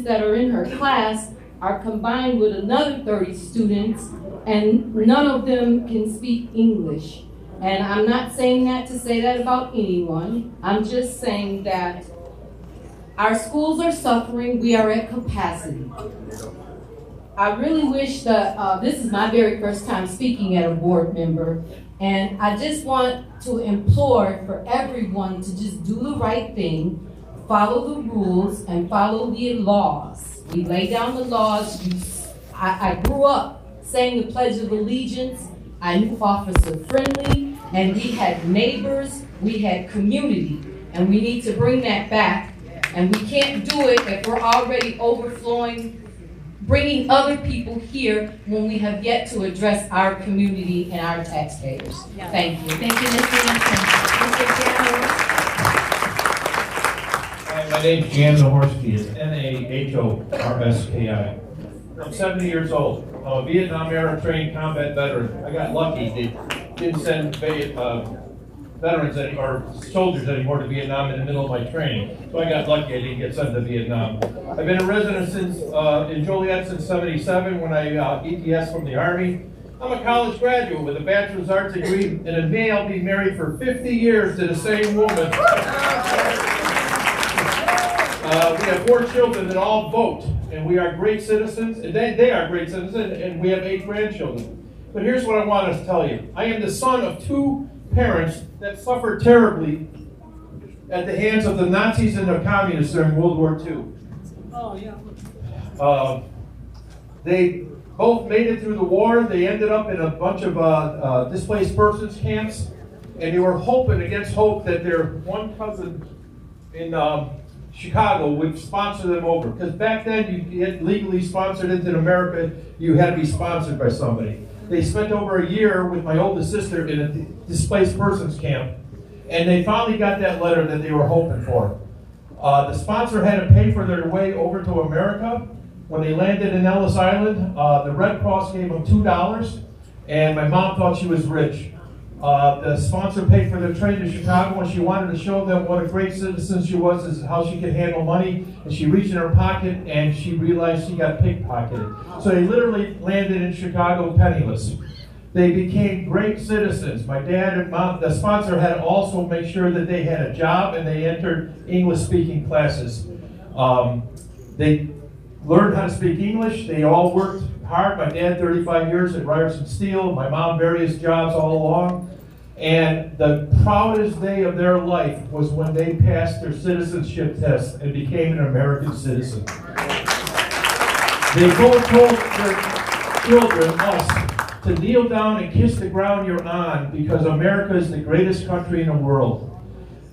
that are in her class are combined with another 30 students, and none of them can speak English. And I'm not saying that to say that about anyone. I'm just saying that our schools are suffering. We are at capacity. I really wish that this is my very first time speaking at a board member, and I just want to implore for everyone to just do the right thing, follow the rules, and follow the laws. We lay down the laws. I grew up saying the Pledge of Allegiance. I knew Officer Friendly, and we had neighbors, we had community, and we need to bring that back. And we can't do it if we're already overflowing, bringing other people here when we have yet to address our community and our taxpayers. Yeah. Thank you. Thank you, Mr. Nixon. Mr. Jan. Hi, my name's Jan Zahorsky. It's Nahorski. I'm 70 years old. I'm a Vietnam-era trained combat veteran. I got lucky. They didn't send veterans or soldiers anymore to Vietnam in the middle of my training. So I got lucky. I didn't get sent to Vietnam. I've been a resident in Joliet since '77 when I ETS from the Army. I'm a college graduate with a bachelor's arts degree, and in May I'll be married for 50 years to the same woman. We have 4 children that all vote, and we are great citizens, and they are great citizens, and we have 8 grandchildren. But here's what I want to tell you. I am the son of 2 parents that suffered terribly at the hands of the Nazis and the communists during World War II. Oh, yeah. They both made it through the war. They ended up in a bunch of displaced persons camps, and they were hoping against hope that their one cousin in Chicago would sponsor them over. Because back then, you get legally sponsored into America, you had to be sponsored by somebody. They spent over a year with my oldest sister in a displaced persons camp, and they finally got that letter that they were hoping for. The sponsor had to pay for their way over to America. When they landed in Ellis Island, the Red Cross gave them $2, and my mom thought she was rich. The sponsor paid for their train to Chicago, and she wanted to show them what a great citizen she was, is how she could handle money. And she reached in her pocket, and she realized she got pickpocketed. So they literally landed in Chicago penniless. They became great citizens. My dad and mom, the sponsor had to also make sure that they had a job, and they entered English-speaking classes. They learned how to speak English. They all worked hard. My dad, 35 years at Ryerson Steel. My mom, various jobs all along. And the proudest day of their life was when they passed their citizenship test and became an American citizen. They both told their children, us, to kneel down and kiss the ground you're on, because America is the greatest country in the world.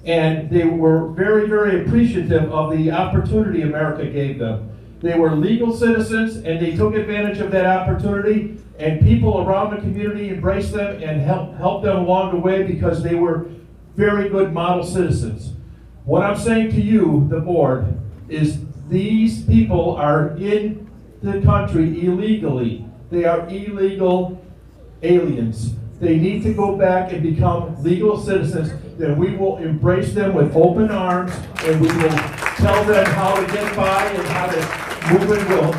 And they were very, very appreciative of the opportunity America gave them. They were legal citizens, and they took advantage of that opportunity, and people around the community embraced them and helped them along the way because they were very good model citizens. What I'm saying to you, the board, is these people are in the country illegally. They are illegal aliens. They need to go back and become legal citizens. Then we will embrace them with open arms, and we will tell them how to get by and how to move in. We'll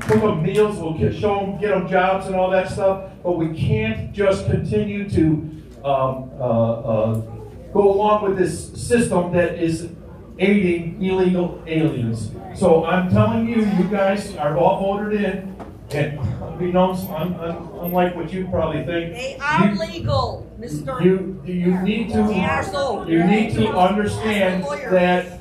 cook them meals, we'll show them, get them jobs and all that stuff. But we can't just continue to go along with this system that is aiding illegal aliens. So I'm telling you, you guys are all voted in, and unbeknownst, unlike what you probably think, they are legal, Mr. You need to understand that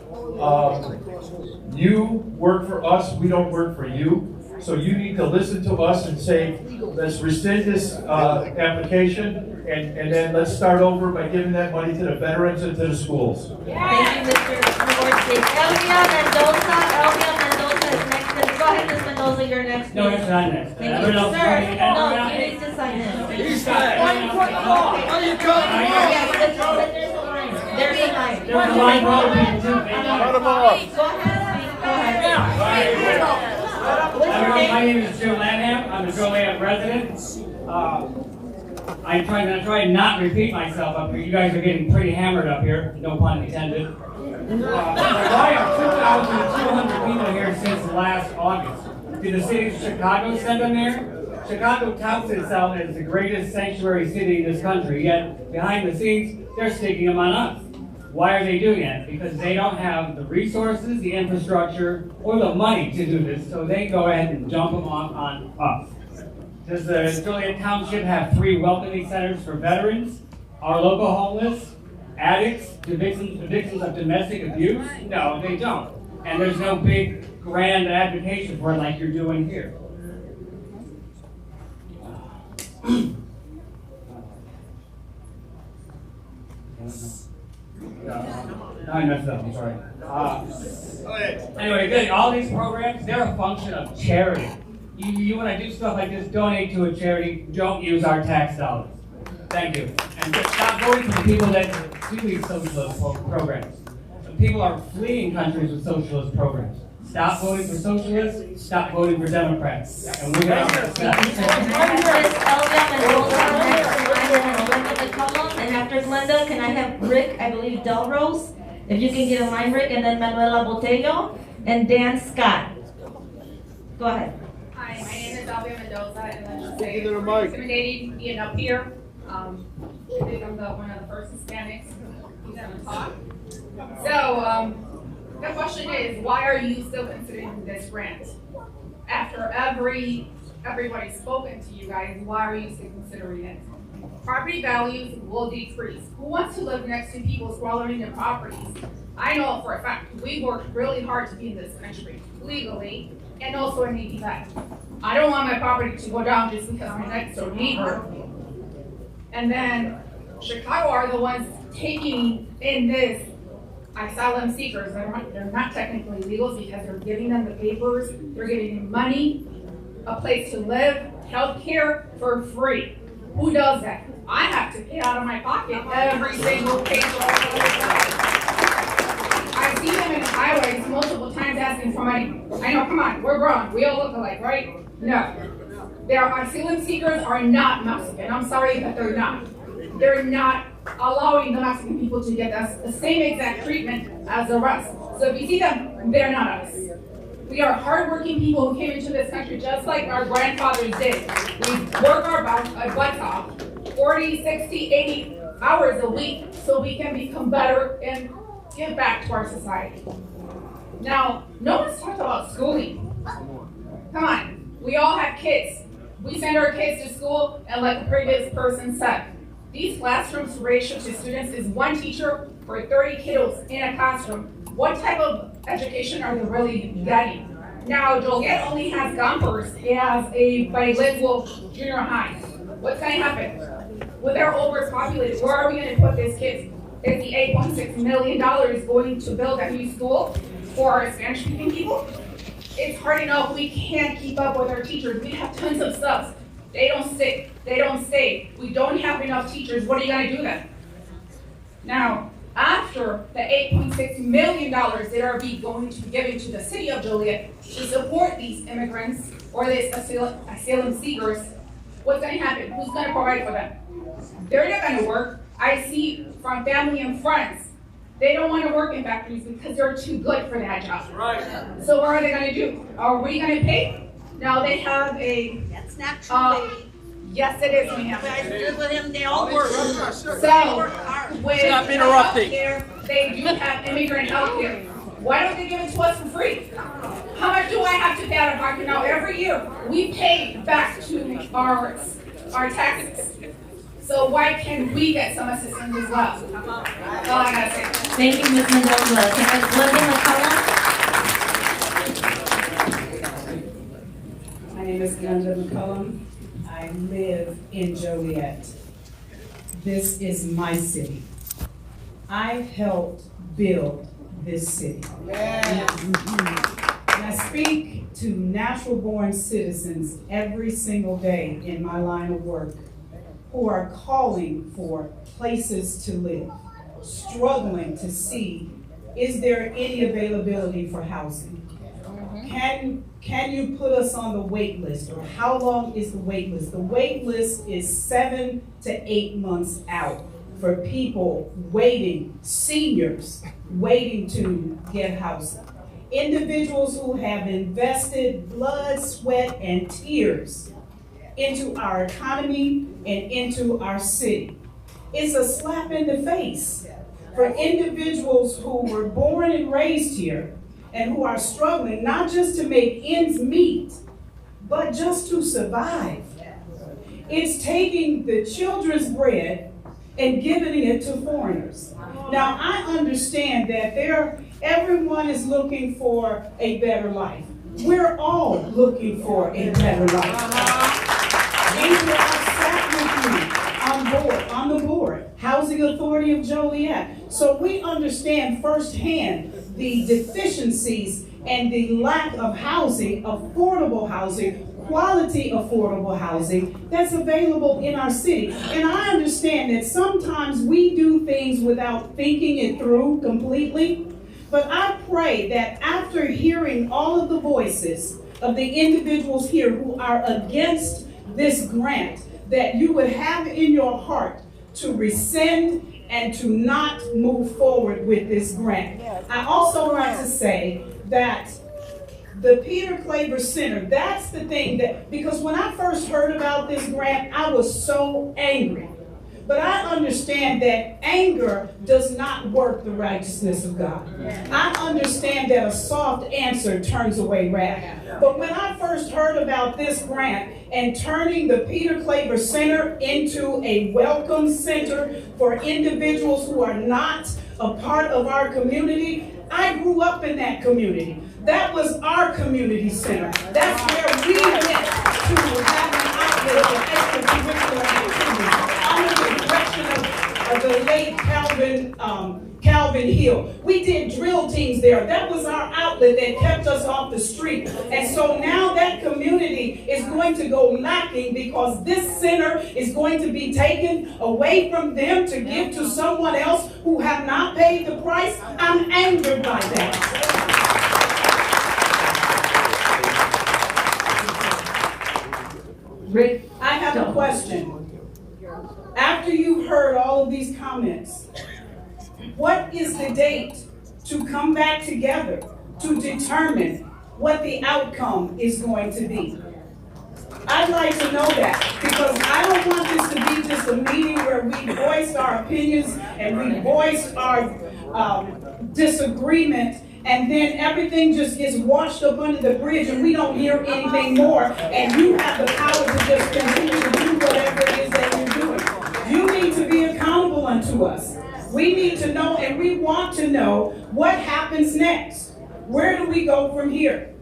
you work for us, we don't work for you. So you need to listen to us and say, let's rescind this application, and then let's start over by giving that money to the veterans and to the schools. Thank you, Mr. Zahorsky. Elvia Mendoza is next. Go ahead, Ms. Mendoza, you're next. No, it's not next. Thank you, sir. No, you need to sign in. He's why are you cutting him off? Yes, but there's a line. There's a line. There's a line for other people too. Cut him off. Go ahead. My name is Joe Lanham. I'm a Joliet resident. I'm trying to not repeat myself up here. You guys are getting pretty hammered up here. No pun intended. Why are 2,200 people here since last August? Did the city of Chicago send them there? Chicago touts itself as the greatest sanctuary city in this country, yet behind the scenes, they're sticking them on us. Why are they doing that? Because they don't have the resources, the infrastructure, or the money to do this, so they go ahead and dump them on us. Does the Joliet Township have 3 welcoming centers for veterans, our local homeless, addicts, victims of domestic abuse? No, they don't. And there's no big grand advocacy for it like you're doing here. I messed up, I'm sorry. Anyway, good. All these programs, they're a function of charity. You want to do stuff like this, donate to a charity, don't use our tax dollars. Thank you. And just stop voting for the people that do these socialist programs. People are fleeing countries with socialist programs. Stop voting for socialists, stop voting for Democrats. And we're going to and after Glenda, can I have Rick, I believe Delrose? If you can get a line, Rick, and then Manuela Botello, and Dan Scott. Go ahead. Hi, my name is Alvia Mendoza, and let's just say it's intimidating being up here. I think I'm one of the first Hispanics who's going to talk. So, the question is, why are you still considering this grant? After everybody's spoken to you guys, why are you still considering it? Property values will decrease. Who wants to live next to people squandering their properties? I know for a fact, we worked really hard to be in this country, legally, and also in the event. I don't want my property to go down just because my next door neighbor. And then Chicago are the ones taking in this asylum seekers. They're not technically legal because they're giving them the papers, they're giving them money, a place to live, health care for free. Who does that? I have to pay out of my pocket every single payroll. I see them in the highways multiple times asking for money. I know, come on, we're grown. We all look alike, right? No. Their asylum seekers are not Mexican. I'm sorry that they're not. They're not allowing the Mexican people to get us the same exact treatment as the rest. So if you see them, they're not us. We are hardworking people who came into this country just like our grandfathers did. We work our butts off 40, 60, 80 hours a week so we can become better and give back to our society. Now, no one's talked about schooling. Come on, we all have kids. We send our kids to school, and like the previous person said, these classrooms ratio to students is 1 teacher for 30 kiddos in a classroom. What type of education are they really getting? Now, Joliet only has Gompers. It has a bilingual junior high. What's going to happen? With our overpopulated, where are we going to put these kids? Is the $8.6 million going to build a new school for our Spanish-speaking people? It's hard enough. We can't keep up with our teachers. We have tons of subs. They don't stick. They don't stay. We don't have enough teachers. What are you going to do then? Now, after the $8.6 million that are going to be given to the city of Joliet to support these immigrants or these asylum seekers, what's going to happen? Who's going to provide for them? They're not going to work. I see from family and friends, they don't want to work in factories because they're too good for that job. Right. So what are they going to do? Are we going to pay? Now they have a... That's not true, lady. Yes, it is, ma'am. You guys live with him, they all work. So, with Stop interrupting. They do have immigrant health care. Why don't they give it to us for free? How much do I have to pay out of pocket now? Every year, we pay back to our taxes. So why can't we get some assistance as well? That's all I gotta say. Thank you, Ms. Mendoza. Can I Glenda McCollum? My name is Glenda McCollum. I live in Joliet. This is my city. I helped build this city. And I speak to natural-born citizens every single day in my line of work who are calling for places to live, struggling to see, is there any availability for housing? Can you put us on the wait list, or how long is the wait list? The wait list is 7 to 8 months out for people waiting, seniors waiting to get housing. Individuals who have invested blood, sweat, and tears into our economy and into our city. It's a slap in the face for individuals who were born and raised here and who are struggling not just to make ends meet, but just to survive. It's taking the children's bread and giving it to foreigners. Now, I understand that everyone is looking for a better life. We're all looking for a better life. Andrew, I sat with you on the board, Housing Authority of Joliet. So we understand firsthand the deficiencies and the lack of housing, affordable housing, quality affordable housing that's available in our city. And I understand that sometimes we do things without thinking it through completely. But I pray that after hearing all of the voices of the individuals here who are against this grant, that you would have in your heart to rescind and to not move forward with this grant. I also want to say that the Peter Claver Center, that's the thing that, because when I first heard about this grant, I was so angry. But I understand that anger does not work the righteousness of God. I understand that a soft answer turns away wrath. But when I first heard about this grant and turning the Peter Claver Center into a welcome center for individuals who are not a part of our community, I grew up in that community. That was our community center. That's where we went to have an outlet for extracurricular activities under the direction of the late Calvin Hill. We did drill teams there. That was our outlet that kept us off the street. And so now that community is going to go lacking because this center is going to be taken away from them to give to someone else who have not paid the price. I'm angered by that. Rick, I have a question. After you've heard all of these comments, what is the date to come back together to determine what the outcome is going to be? I'd like to know that, because I don't want this to be just a meeting where we voice our opinions and we voice our disagreement, and then everything just gets washed up under the bridge and we don't hear anything more, and you have the power to just continue to do whatever it is that you're doing. You need to be accountable unto us. We need to know, and we want to know, what happens next. Where do we go from here?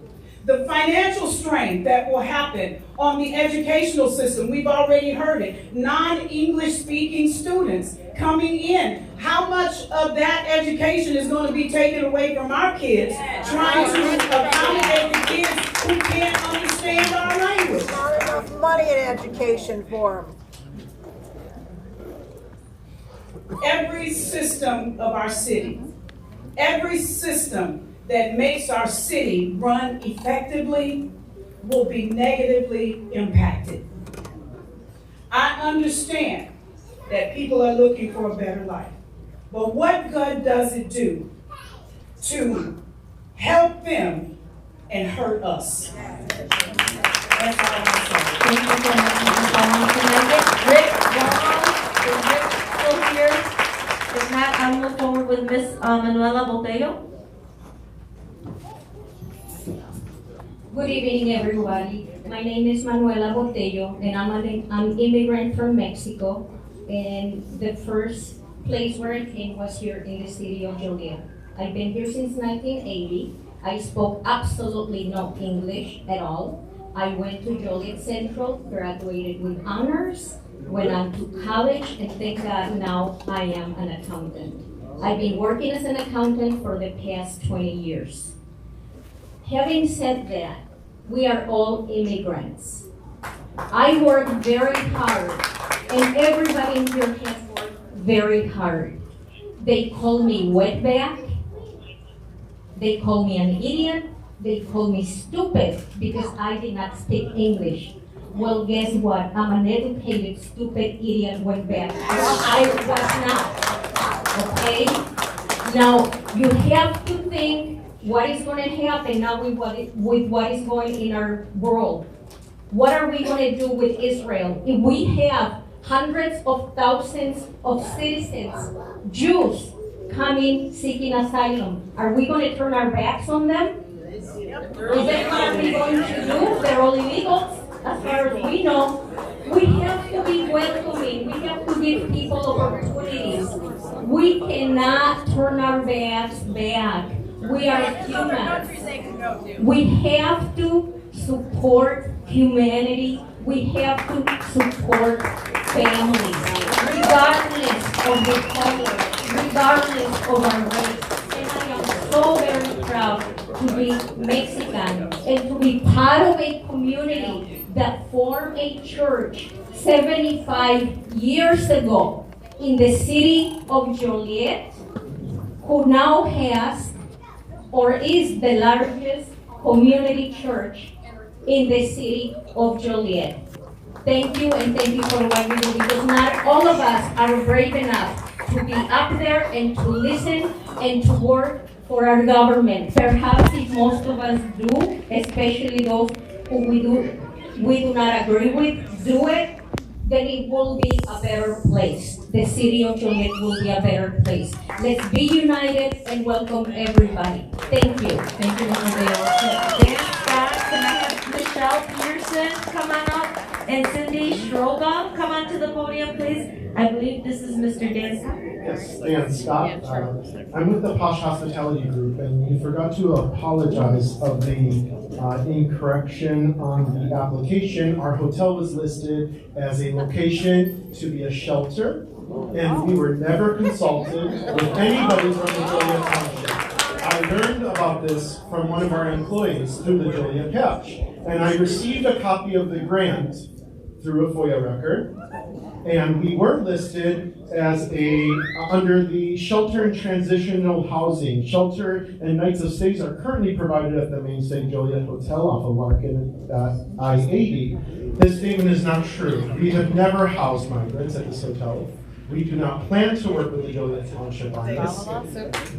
The financial strain that will happen on the educational system, we've already heard it. Non-English speaking students coming in. How much of that education is going to be taken away from our kids, trying to accommodate the kids who can't understand our language? Not enough money in education for them. Every system of our city, every system that makes our city run effectively will be negatively impacted. I understand that people are looking for a better life, but what good does it do to help them and hurt us? That's all I'm saying. thank you so much, Ms. Bowman. Can I get Rick Wong? Is Rick still here? If not, I'll move forward with Ms. Manuela Botello. Good evening, everybody. My name is Manuela Botello, and I'm an immigrant from Mexico. And the first place where I came was here in the city of Joliet. I've been here since 1980. I spoke absolutely no English at all. I went to Joliet Central, graduated with honors, went on to college, and thank God now I am an accountant. I've been working as an accountant for the past 20 years. Having said that, we are all immigrants. I work very hard, and everybody in here has worked very hard. They call me wetback. They call me an idiot. They call me stupid because I did not speak English. Well, guess what? I'm an educated, stupid idiot went back. I was not. Okay? Now, you have to think what is going to happen now with what is going in our world. What are we going to do with Israel? If we have hundreds of thousands of citizens, Jews, coming seeking asylum, are we going to turn our backs on them? Is that what we're going to do? They're all illegals, as far as we know. We have to be welcoming. We have to give people opportunities. We cannot turn our backs back. We are humans. We have to support humanity. We have to support families, regardless of the color, regardless of our race. And I am so very proud to be Mexican and to be part of a community that formed a church 75 years ago in the city of Joliet, who now has or is the largest community church in the city of Joliet. Thank you, and thank you for what you do, because not all of us are brave enough to be up there and to listen and to work for our government. Perhaps if most of us do, especially those who we do not agree with, do it, then it will be a better place. The city of Joliet will be a better place. Let's be united and welcome everybody. Thank you. Thank you, Mr. Dale. Dan Scott, can I have Michelle Peterson come on up? And Cindy Stroga, come on to the podium, please. I believe this is Mr. Dan Scott. Yes, Dan Scott. I'm with the Posh Hospitality Group, and we forgot to apologize of the incorrection on the application. Our hotel was listed as a location to be a shelter, and we were never consulted with anybody from the Joliet Township. I learned about this from one of our employees through the Joliet Catch, and I received a copy of the grant through a FOIA record, and we were listed as under the shelter and transitional housing. Shelter and nights of stays are currently provided at the Mainstay Joliet Hotel off of Larkin at I-80. This statement is not true. We have never housed migrants at this hotel. We do not plan to work with the Joliet Township on this.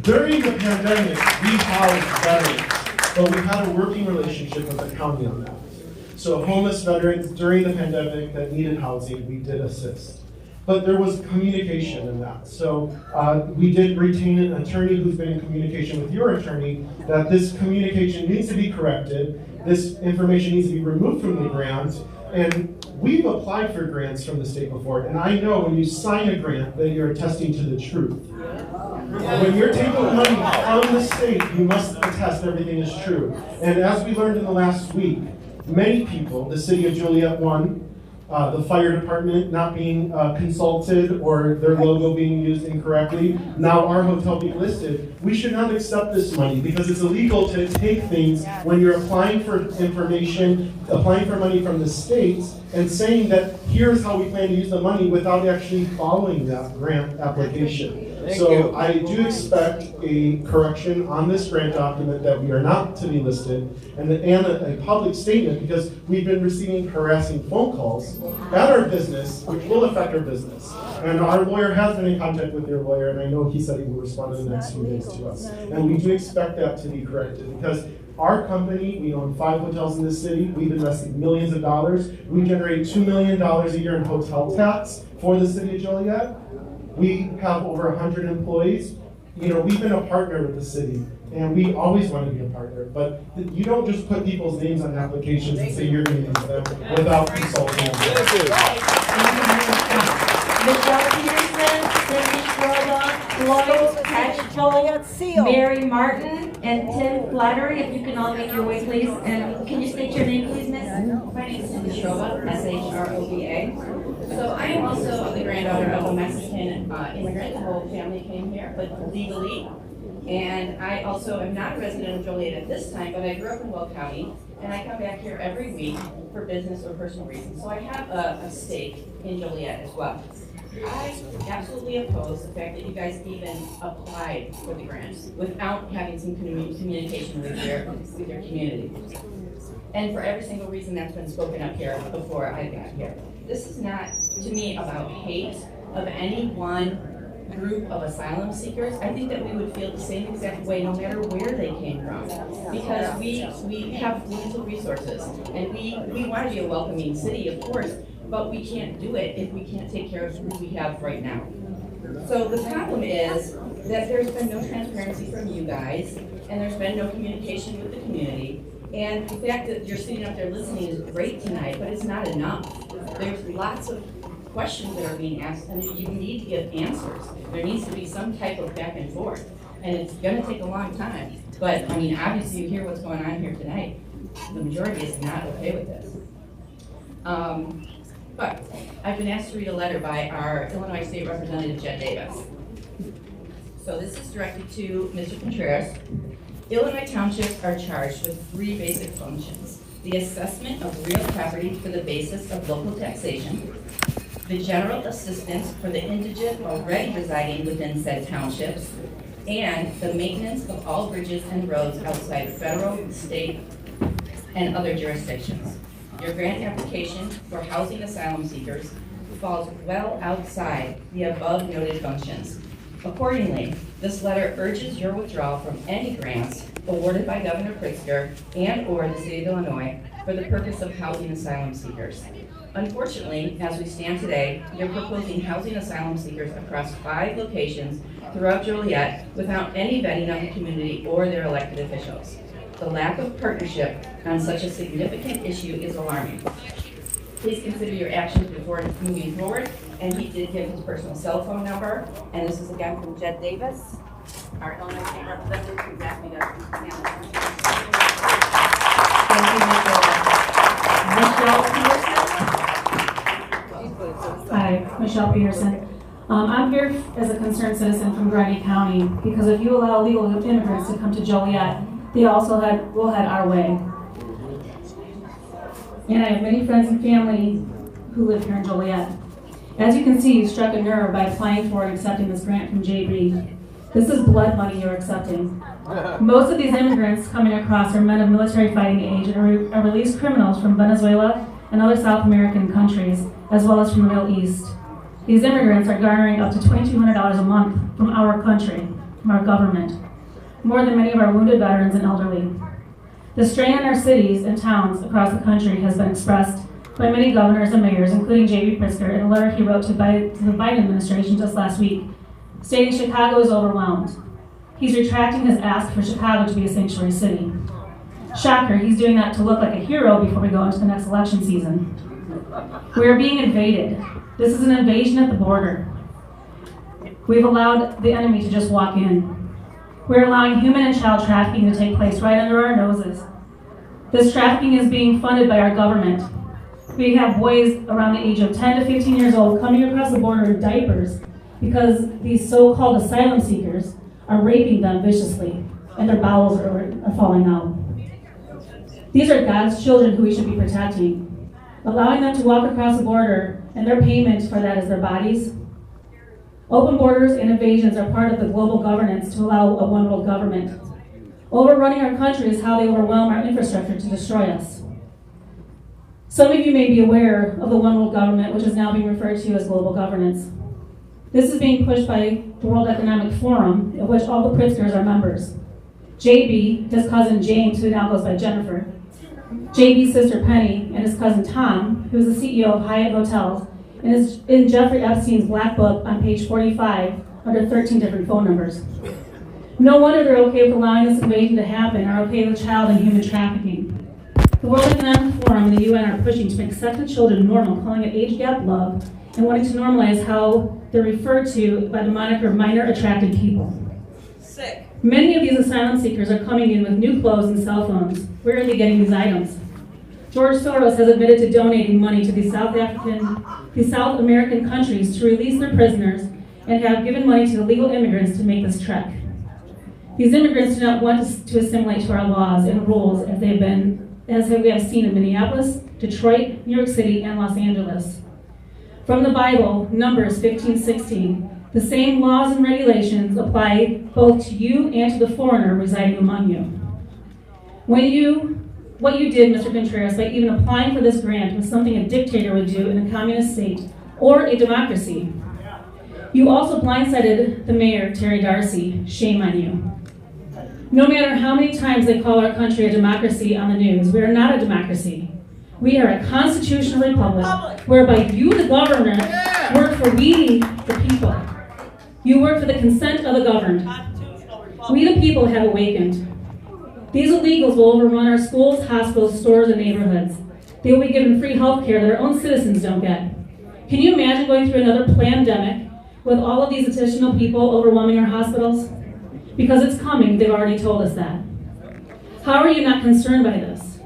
During the pandemic, we housed veterans, but we had a working relationship with the county on that. So homeless veterans during the pandemic that needed housing, we did assist. But there was communication in that. So we did retain an attorney who's been in communication with your attorney that this communication needs to be corrected. This information needs to be removed from the grant. And we've applied for grants from the state before. And I know when you sign a grant that you're attesting to the truth. When you're taking money from the state, you must attest everything is true. And as we learned in the last week, many people, the city of Joliet won, the fire department not being consulted or their logo being used incorrectly, now our hotel being listed. We should not accept this money because it's illegal to take things when you're applying for information, applying for money from the states, and saying that here's how we plan to use the money without actually following that grant application. So I do expect a correction on this grant document that we are not to be listed, and a public statement, because we've been receiving harassing phone calls at our business, which will affect our business. And our lawyer has been in contact with your lawyer, and I know he said he will respond in the next few days to us. And we do expect that to be corrected, because our company, we own 5 hotels in this city. We've invested millions of dollars. We generate $2 million a year in hotel tax for the city of Joliet. We have over 100 employees. You know, we've been a partner with the city, and we always want to be a partner. But you don't just put people's names on applications and say you're going to use them without consulting them. Michelle Peterson, Cindy Stroga, Lloyd Patchell, Mary Martin, and Tim Flattery. If you can all make your way, please. And can you state your name, please, miss? My name is Cindy Stroba, S-H-R-O-B-A. So I am also the granddaughter of a Mexican immigrant. The whole family came here, but legally. And I also am not a resident of Joliet at this time, but I grew up in Will County, and I come back here every week for business or personal reasons. So I have a stake in Joliet as well. I absolutely oppose the fact that you guys even applied for the grants without having some communication with your community. and for every single reason that's been spoken up here before I got here. This is not, to me, about hate of any one group of asylum seekers. I think that we would feel the same exact way no matter where they came from, because we have limited resources, and we want to be a welcoming city, of course, but we can't do it if we can't take care of who we have right now. So the problem is that there's been no transparency from you guys, and there's been no communication with the community. And the fact that you're sitting up there listening is great tonight, but it's not enough. There's lots of questions that are being asked, and you need to give answers. There needs to be some type of back and forth, and it's gonna take a long time. But, I mean, obviously you hear what's going on here tonight. The majority is not okay with this. But I've been asked to read a letter by our Illinois State Representative, Jed Davis. So this is directed to Mr. Contreras. Illinois townships are charged with 3 basic functions: the assessment of real property for the basis of local taxation, the general assistance for the indigent already residing within said townships, and the maintenance of all bridges and roads outside federal, state, and other jurisdictions. Your grant application for housing asylum seekers falls well outside the above noted functions. Accordingly, this letter urges your withdrawal from any grants awarded by Governor Pritzker and/or the State of Illinois for the purpose of housing asylum seekers. Unfortunately, as we stand today, you're proposing housing asylum seekers across 5 locations throughout Joliet without any vetting of the community or their elected officials. The lack of partnership on such a significant issue is alarming. Please consider your actions before moving forward. And he did give his personal cell phone number. And this is again from Jed Davis, our Illinois State Representative, who's asked me to handle. Hi, Michelle Peterson. I'm here as a concerned citizen from Grundy County because if you allow illegal immigrants to come to Joliet, they also will head our way. And I have many friends and family who live here in Joliet. As you can see, you struck a nerve by applying for and accepting this grant from JB. This is blood money you're accepting. Most of these immigrants coming across are men of military fighting age and are released criminals from Venezuela and other South American countries, as well as from the Middle East. These immigrants are garnering up to $2,200 a month from our country, from our government, more than many of our wounded veterans and elderly. The strain on our cities and towns across the country has been expressed by many governors and mayors, including J.B. Pritzker, in a letter he wrote to the Biden administration just last week, stating Chicago is overwhelmed. He's retracting his ask for Chicago to be a sanctuary city. Shocker, he's doing that to look like a hero before we go into the next election season. We are being invaded. This is an invasion at the border. We've allowed the enemy to just walk in. We're allowing human and child trafficking to take place right under our noses. This trafficking is being funded by our government. We have boys around the age of 10 to 15 years old coming across the border in diapers because these so-called asylum seekers are raping them viciously and their bowels are falling out. These are God's children who we should be protecting. Allowing them to walk across the border and their payment for that is their bodies. Open borders and invasions are part of the global governance to allow a one-world government. Overrunning our country is how they overwhelm our infrastructure to destroy us. Some of you may be aware of the one-world government, which is now being referred to as global governance. This is being pushed by the World Economic Forum, of which all the Pritzkers are members. JB, his cousin James, who now goes by Jennifer, JB's sister Penny, and his cousin Tom, who is the CEO of Hyatt Hotels, and is in Jeffrey Epstein's black book on page 45 under 13 different phone numbers. No wonder they're okay with allowing this invasion to happen, or okay with child and human trafficking. The World Economic Forum and the UN are pushing to make sex with children normal, calling it age gap love, and wanting to normalize how they're referred to by the moniker minor attracted people. Sick. Many of these asylum seekers are coming in with new clothes and cell phones. Where are they getting these items? George Soros has admitted to donating money to these South American countries to release their prisoners and have given money to illegal immigrants to make this trek. These immigrants do not want to assimilate to our laws and rules as we have seen in Minneapolis, Detroit, New York City, and Los Angeles. From the Bible, Numbers 15:16, the same laws and regulations apply both to you and to the foreigner residing among you. When you what you did, Mr. Contreras, by even applying for this grant was something a dictator would do in a communist state or a democracy. You also blindsided the mayor, Terry Darcy. Shame on you. No matter how many times they call our country a democracy on the news, we are not a democracy. We are a constitutional republic whereby you, the governor, work for we, the people. You work for the consent of the governed. We, the people, have awakened. These illegals will overrun our schools, hospitals, stores, and neighborhoods. They will be given free health care that our own citizens don't get. Can you imagine going through another pandemic with all of these additional people overwhelming our hospitals? Because it's coming, they've already told us that. How are you not concerned by this?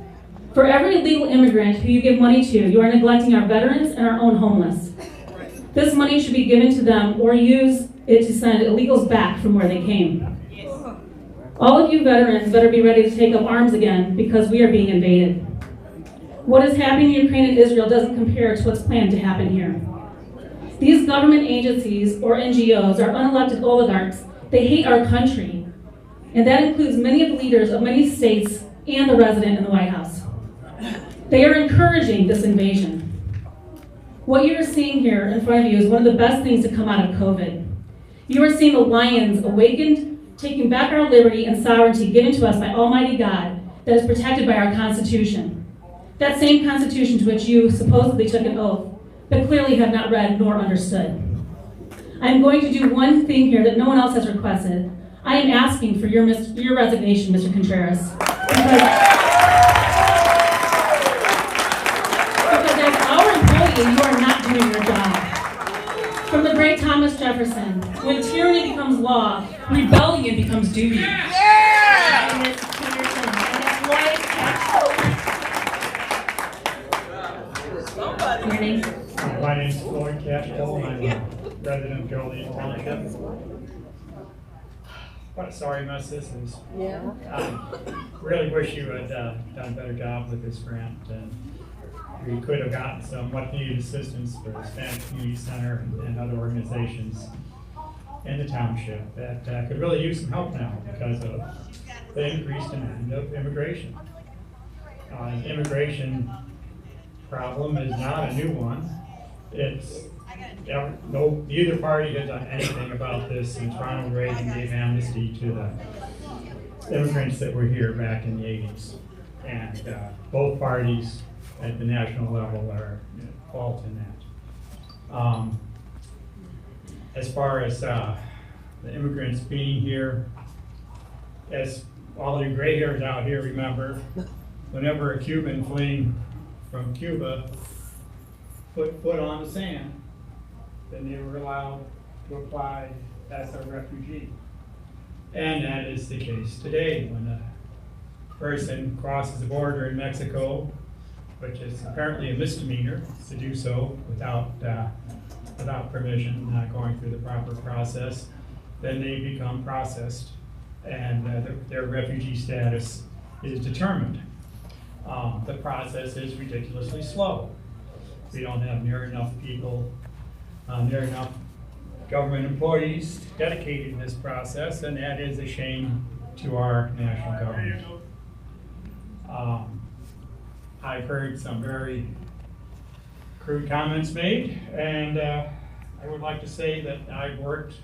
For every illegal immigrant who you give money to, you are neglecting our veterans and our own homeless. This money should be given to them or use it to send illegals back from where they came. All of you veterans better be ready to take up arms again because we are being invaded. What is happening in Ukraine and Israel doesn't compare to what's planned to happen here. These government agencies or NGOs are unelected oligarchs. They hate our country. And that includes many of the leaders of many states and the resident in the White House. They are encouraging this invasion. What you are seeing here in front of you is one of the best things to come out of COVID. You are seeing the lions awakened, taking back our liberty and sovereignty given to us by Almighty God that is protected by our Constitution. That same Constitution to which you supposedly took an oath, but clearly have not read nor understood. I'm going to do one thing here that no one else has requested. I am asking for your resignation, Mr. Contreras. Because as our employee, you are not doing your job. From the great Thomas Jefferson, when tyranny becomes law, rebellion becomes duty. Your name? My name is Floyd Cashville. I'm a resident of Joliet Township. What a sorry mess this is. Yeah. Really wish you had done a better job with this grant. And we could have gotten some much needed assistance for the Spanish Community Center and other organizations in the township that could really use some help now because of the increased demand of immigration. The immigration problem is not a new one. Neither party has done anything about this since Ronald Reagan gave amnesty to the immigrants that were here back in the 80s. And both parties at the national level are at fault in that. As far as the immigrants being here, as all you gray hairs out here remember, whenever a Cuban fleeing from Cuba put foot on the sand, then they were allowed to apply as a refugee. And that is the case today. When a person crosses the border in Mexico, which is apparently a misdemeanor to do so without permission, not going through the proper process, then they become processed and their refugee status is determined. The process is ridiculously slow. We don't have near enough people, near enough government employees dedicated to this process, and that is a shame to our national government. I've heard some very crude comments made, and I would like to say that I've worked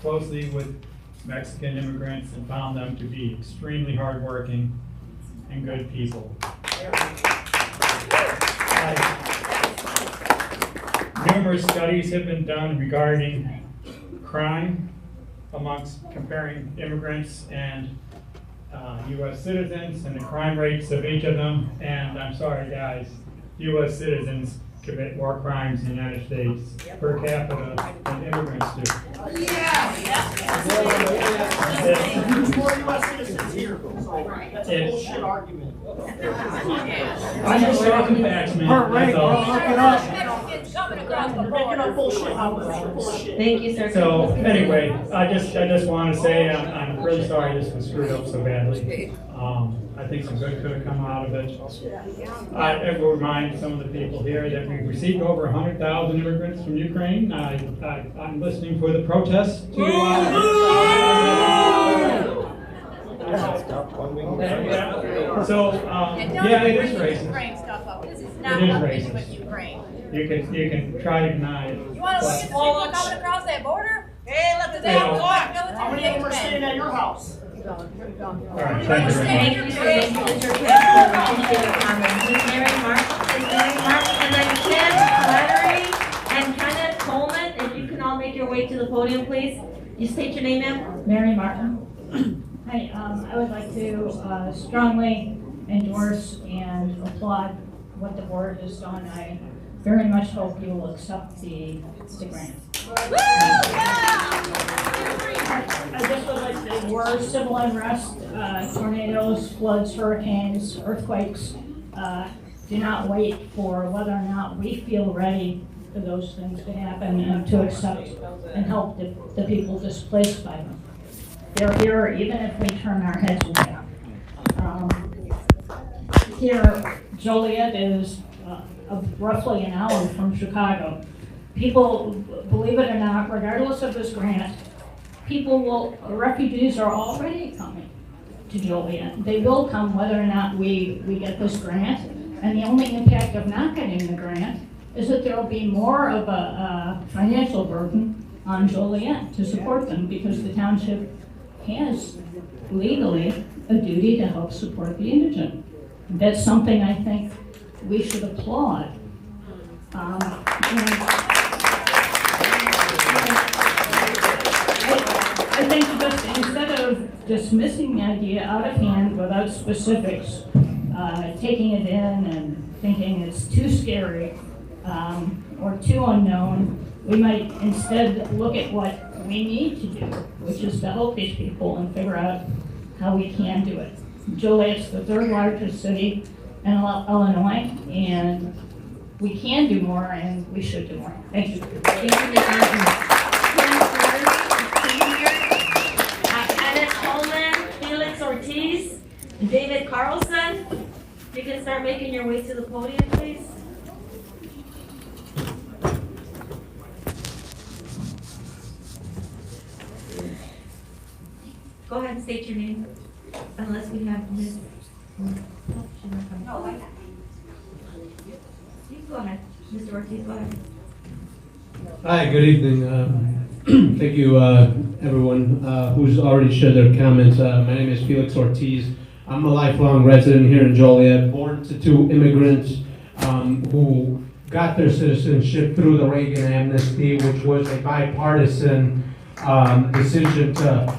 closely with Mexican immigrants and found them to be extremely hardworking and good people. Numerous studies have been done regarding crime amongst comparing immigrants and U.S. citizens and the crime rates of each of them. And I'm sorry, guys, U.S. citizens commit more crimes in the United States per capita than immigrants do. More U.S. citizens here. That's a bullshit argument. I'm just talking facts, man. That's all. Look it up. You're making up bullshit. Bullshit. Thank you, sir. So anyway, I just want to say I'm really sorry this was screwed up so badly. I think some good could have come out of it. I will remind some of the people here that we've received over 100,000 immigrants from Ukraine. I'm listening for the protests to So, yeah, it is racist. Ukraine stuff up. This is It not is nothing to do racist. with Ukraine. You can try to deny it. You want to look at the people coming across that border? Hey, let the Yeah. walk. How many of them are staying at your house? All right, thank you very Thank much. you so much, Mr. Campbell. Appreciate your comments. Ms. Mary Martin, and then Tim Flattery and Kenneth Coleman. If you can all make your way to the podium, please. You state your name, ma'am. Mary Martin. Hi, I would like to strongly endorse and applaud what the board has done. I very much hope you will accept the grant. I just would like to say we're civil unrest, tornadoes, floods, hurricanes, earthquakes. Do not wait for whether or not we feel ready for those things to happen and to accept and help the people displaced by them. They're here even if we turn our heads away. Here, Joliet is roughly an hour from Chicago. People, believe it or not, regardless of this grant, refugees are already coming to Joliet. They will come whether or not we get this grant. And the only impact of not getting the grant is that there will be more of a financial burden on Joliet to support them because the township has legally a duty to help support the indigent. That's something I think we should applaud. I think just instead of dismissing the idea out of hand without specifics, taking it in and thinking it's too scary or too unknown, we might instead look at what we need to do, which is to help these people and figure out how we can do it. Joliet's the third largest city in Illinois, and we can do more and we should do more. Thank you. Thank you, Ms. Martin. Kenneth Coleman, Felix Ortiz, David Carlson. You can start making your way to the podium, please. Go ahead and state your name, unless we have Ms. No, you go ahead, Mr. Ortiz, go ahead. Hi, good evening. Thank you, everyone who's already shared their comments. My name is Felix Ortiz. I'm a lifelong resident here in Joliet, born to two immigrants who got their citizenship through the Reagan amnesty, which was a bipartisan decision to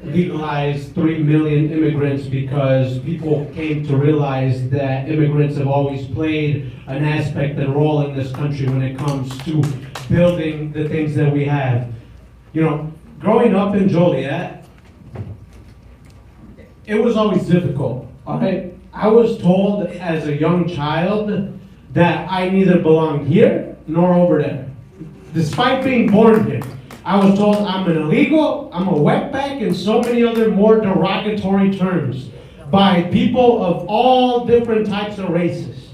legalize 3 million immigrants because people came to realize that immigrants have always played an aspect and role in this country when it comes to building the things that we have. You know, growing up in Joliet, it was always difficult, okay? I was told as a young child that I neither belonged here nor over there. Despite being born here, I was told I'm an illegal, I'm a wetback, and so many other more derogatory terms by people of all different types of races.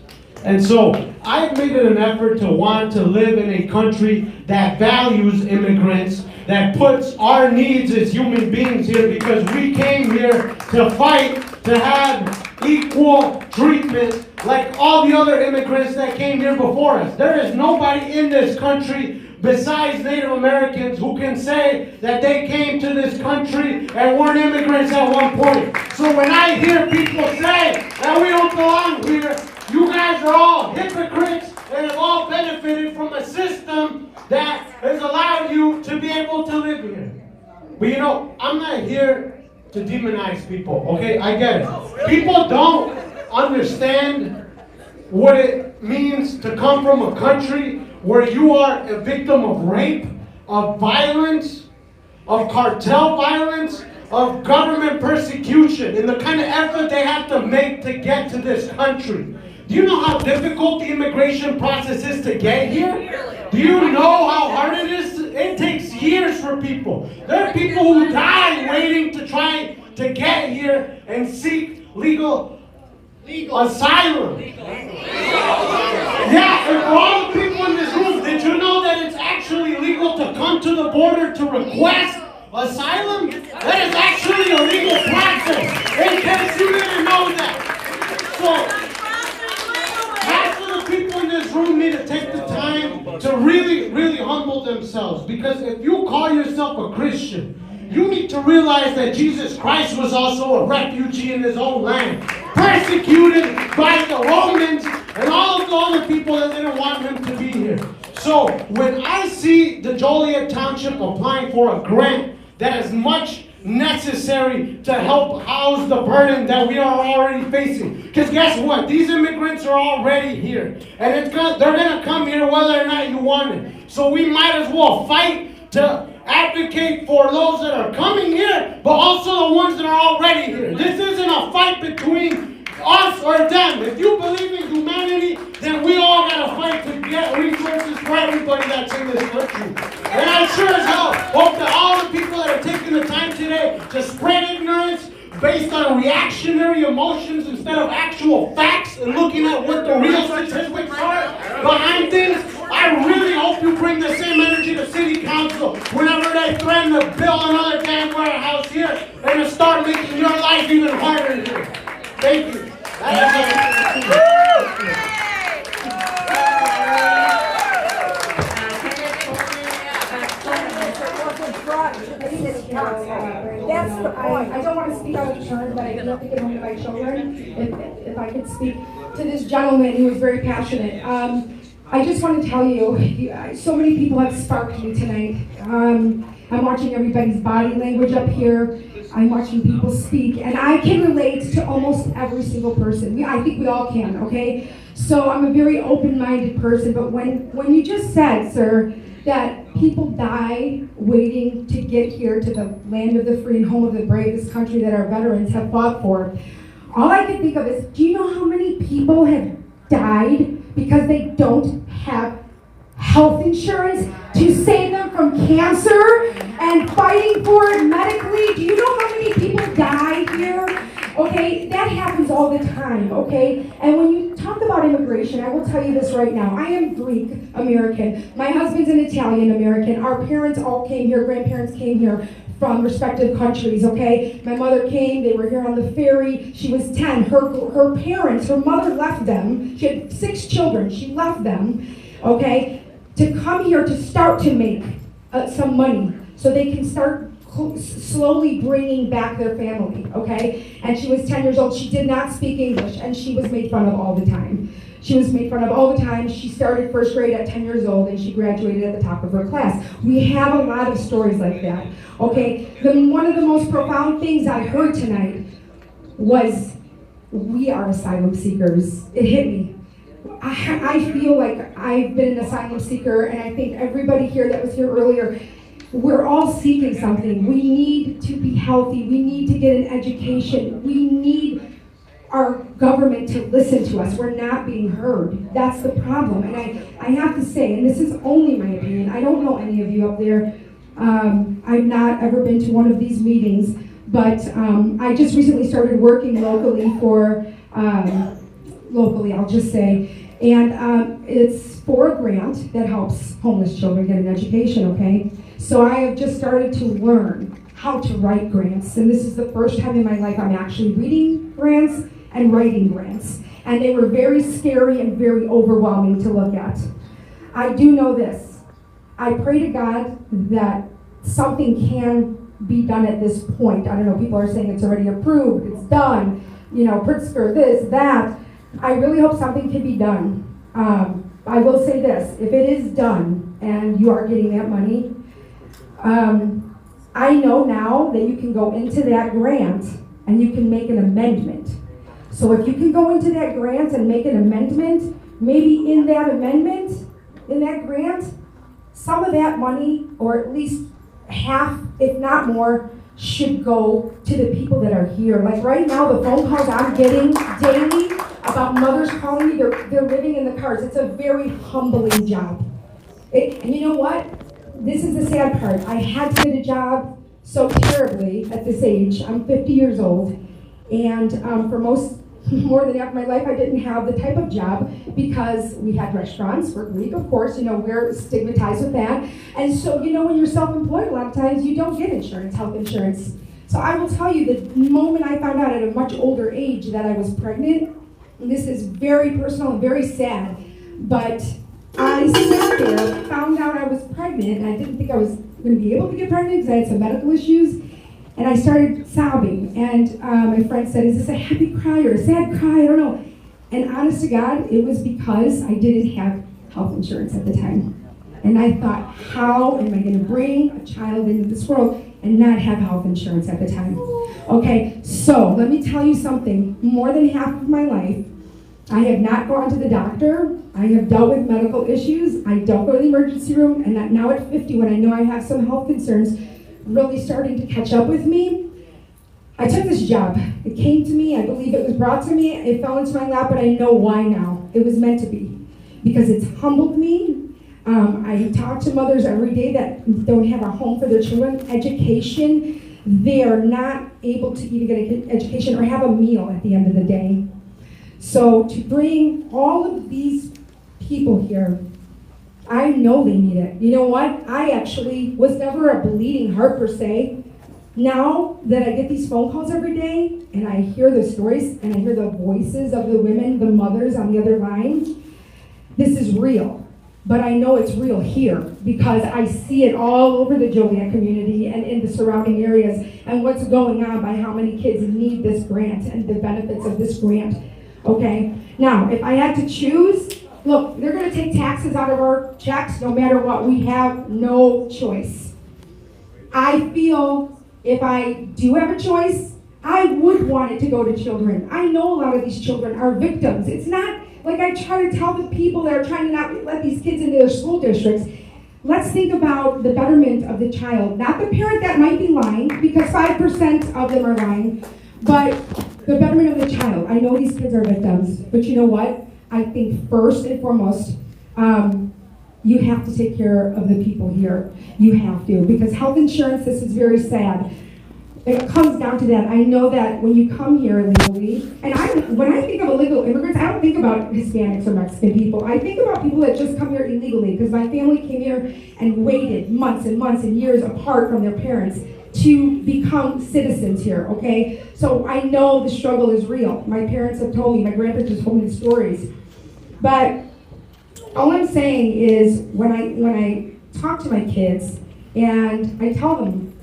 And so I've made it an effort to want to live in a country that values immigrants, that puts our needs as human beings here because we came here to fight to have equal treatment like all the other immigrants that came here before us. There is nobody in this country besides Native Americans who can say that they came to this country and weren't immigrants at one point. So when I hear people say that we don't belong here, you guys are all hypocrites and have all benefited from a system that has allowed you to be able to live here. But you know, I'm not here to demonize people, okay? I get it. People don't understand what it means to come from a country where you are a victim of rape, of violence, of cartel violence, of government persecution, and the kind of effort they have to make to get to this country. Do you know how difficult the immigration process is to get here? Do you know how hard it is? It takes years for people. There are people who die waiting to try to get here and seek legal asylum. Yeah, and for all the people in this room, did you know that it's actually illegal to come to the border to request asylum? That is actually a legal process. In case you didn't know that. So, half of the people in this room need to take the time to really, really humble themselves. Because if you call yourself a Christian, you need to realize that Jesus Christ was also a refugee in his own land, persecuted by the Romans and all of the other people that didn't want him to be here. So when I see the Joliet Township applying for a grant that is much necessary to help house the burden that we are already facing. Because guess what? These immigrants are already here. And they're going to come here whether or not you want it. So we might as well fight to advocate for those that are coming here, but also the ones that are already here. This isn't a fight between us or them. If you believe in humanity, then we all got to fight to get resources for everybody that's in this country. And I sure as hell hope that all the people that are taking the time today to spread ignorance based on reactionary emotions instead of actual facts and looking at what the real statistics are behind things, I really hope you bring the same energy to City Council whenever they threaten to build another damn warehouse here and to start making your life even harder here. Thank you. That's the point. I don't want to speak out of turn, but I do have to get home to my children. If I could speak to this gentleman who was very passionate. I just want to tell you, so many people have sparked me tonight. I'm watching everybody's body language up here. I'm watching people speak, and I can relate to almost every single person. I think we all can, okay? So I'm a very open-minded person, but when you just said, sir, that people die waiting to get here to the land of the free and home of the brave, this country that our veterans have fought for, all I can think of is, do you know how many people have died because they don't have health insurance to save them from cancer and fighting for it medically? Do you know how many people die here? Okay, that happens all the time, okay? And when you talk about immigration, I will tell you this right now. I am Greek American. My husband's an Italian American. Our parents all came here, grandparents came here from respective countries, okay? My mother came, they were here on the ferry. She was 10. Her parents, her mother left them. She had 6 children. She left them, okay, to come here to start to make some money so they can start slowly bringing back their family, okay? And she was 10 years old. She did not speak English, and she was made fun of all the time. She was made fun of all the time. She started first grade at 10 years old, and she graduated at the top of her class. We have a lot of stories like that, okay? One of the most profound things I heard tonight was, we are asylum seekers. It hit me. I feel like I've been an asylum seeker, and I think everybody here that was here earlier, we're all seeking something. We need to be healthy. We need to get an education. We need our government to listen to us. We're not being heard. That's the problem. And I have to say, and this is only my opinion, I don't know any of you up there. I've not ever been to one of these meetings, but I just recently started working locally I'll just say, and it's for a grant that helps homeless children get an education, okay? So I have just started to learn how to write grants, and this is the first time in my life I'm actually reading grants and writing grants, and they were very scary and very overwhelming to look at. I do know this. I pray to God that something can be done at this point. I don't know, people are saying it's already approved, it's done, you know, Pritzker, this, that. I really hope something can be done. I will say this, if it is done and you are getting that money, I know now that you can go into that grant and you can make an amendment. So if you can go into that grant and make an amendment, maybe in that amendment, in that grant, some of that money, or at least half, if not more, should go to the people that are here. Like right now, the phone calls I'm getting daily about mothers calling me, they're living in the cars. It's a very humbling job. And you know what? This is the sad part. I had to get a job so terribly at this age. I'm 50 years old, and for more than half my life, I didn't have the type of job because we had restaurants. We're Greek, of course, you know, we're stigmatized with that. And so, you know, when you're self-employed, a lot of times you don't get insurance, health insurance. So I will tell you, the moment I found out at a much older age that I was pregnant, and this is very personal and very sad, but I sat there, found out I was pregnant, and I didn't think I was going to be able to get pregnant because I had some medical issues, and I started sobbing, and my friend said, is this a happy cry or a sad cry? I don't know. And honest to God, it was because I didn't have health insurance at the time. And I thought, how am I going to bring a child into this world and not have health insurance at the time? Okay, so let me tell you something. More than half of my life, I have not gone to the doctor. I have dealt with medical issues. I don't go to the emergency room. And now at 50, when I know I have some health concerns really starting to catch up with me, I took this job. It came to me. I believe it was brought to me. It fell into my lap, but I know why now. It was meant to be. Because it's humbled me. I talk to mothers every day that don't have a home for their children. Education, they are not able to even get an education or have a meal at the end of the day. So to bring all of these people here, I know they need it. You know what? I actually was never a bleeding heart per se. Now that I get these phone calls every day and I hear the stories and I hear the voices of the women, the mothers on the other line, this is real. But I know it's real here because I see it all over the Joliet community and in the surrounding areas and what's going on by how many kids need this grant and the benefits of this grant. Okay, now if I had to choose, look, they're going to take taxes out of our checks no matter what. We have no choice. I feel if I do have a choice, I would want it to go to children. I know a lot of these children are victims. It's not like I try to tell the people that are trying to not let these kids into their school districts. Let's think about the betterment of the child, not the parent that might be lying, because 5% of them are lying, but the betterment of the child. I know these kids are victims, but you know what? I think first and foremost, you have to take care of the people here. You have to, because health insurance, this is very sad. It comes down to that. I know that when you come here illegally, and when I think of illegal immigrants, I don't think about Hispanics or Mexican people. I think about people that just come here illegally, because my family came here and waited months and months and years apart from their parents to become citizens here, okay? So I know the struggle is real. My parents have told me, my grandparents have told me the stories. But all I'm saying is when I talk to my kids and I tell them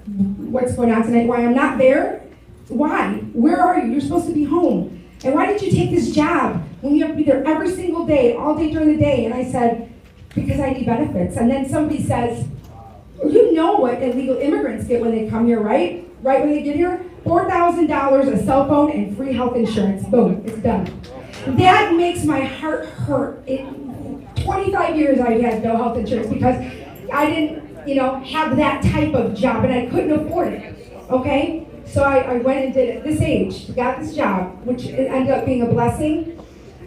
what's going on tonight, why I'm not there, why? Where are you? You're supposed to be home. And why did you take this job when you have to be there every single day, all day during the day? And I said, because I need benefits. And then somebody says, you know what illegal immigrants get when they come here, right? Right when they get here? $4,000, a cell phone, and free health insurance. Boom, it's done. That makes my heart hurt. In 25 years I've had no health insurance because I didn't, have that type of job and I couldn't afford it, okay? So I went and did it at this age, got this job, which ended up being a blessing.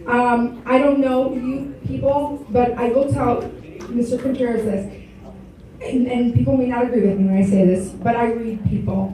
I don't know you people, but I will tell Mr. Contreras this, and people may not agree with me when I say this, but I read people.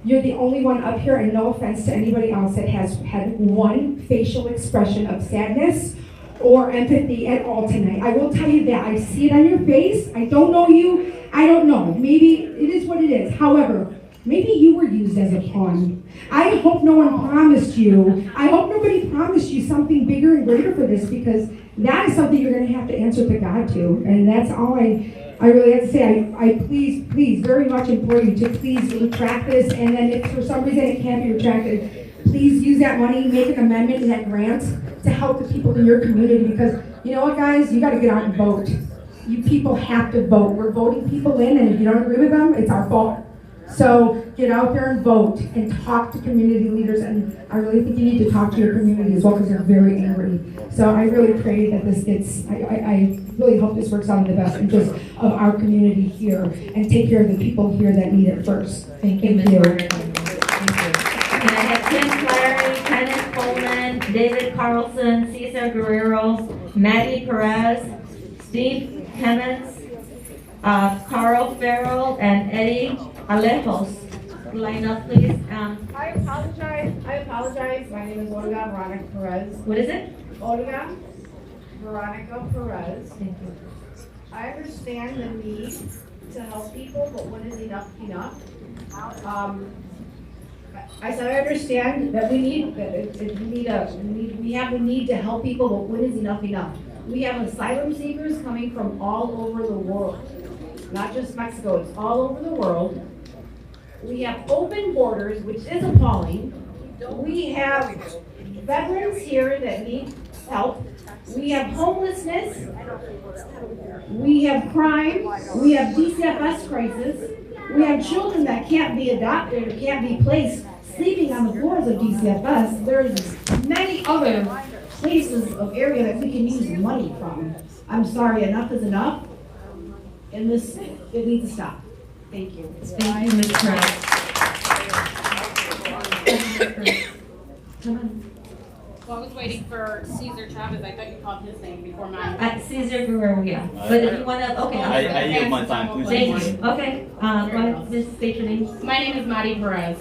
You're the only one up here, and no offense to anybody else, that has had one facial expression of sadness or empathy at all tonight. I will tell you that. I see it on your face. I don't know you. I don't know. Maybe it is what it is. However, maybe you were used as a pawn. I hope no one promised you. I hope nobody promised you something bigger and greater for this, because that is something you're going to have to answer to God to. And that's all I really have to say. I please, very much implore you to please retract this. And then if for some reason it can't be retracted, please use that money, make an amendment in that grant to help the people in your community, because you know what, guys? You got to get out and vote. You people have to vote. We're voting people in, and if you don't agree with them, it's our fault. So get out there and vote and talk to community leaders, and I really think you need to talk to your community as well, because they're very angry. So I really pray that this gets, I really hope this works out in the best interest of our community here, and take care of the people here that need it first. Thank you, Ms. Martin. Thank you. And I have Tim Flaherty, Kenneth Coleman, David Carlson, Cesar Guerrero, Maddie Perez, Steve Clemens, Carl Farrell, and Eddie Alejos. Line up, please. I apologize. My name is Olga Veronica Perez. What is it? Olga Veronica Perez. Thank you. I understand the need to help people, but when is enough enough? I said, I understand that we have the need to help people, but when is enough enough? We have asylum seekers coming from all over the world, not just Mexico, it's all over the world. We have open borders, which is appalling. We have veterans here that need help. We have homelessness. We have crime. We have DCFS crisis. We have children that can't be adopted or can't be placed sleeping on the floors of DCFS. There's many other places of area that we can use money from. I'm sorry, enough is enough. And this, it needs to stop. Thank you. Thank you, Ms. Pratt. Come on. Well, I was waiting for Cesar Chavez. I thought you called his name before mine. Cesar Guerrero, yeah. But if you want to, okay. I yield my time, please. Thank you. Okay, go ahead, Ms. State your name. My name is Madi Perez.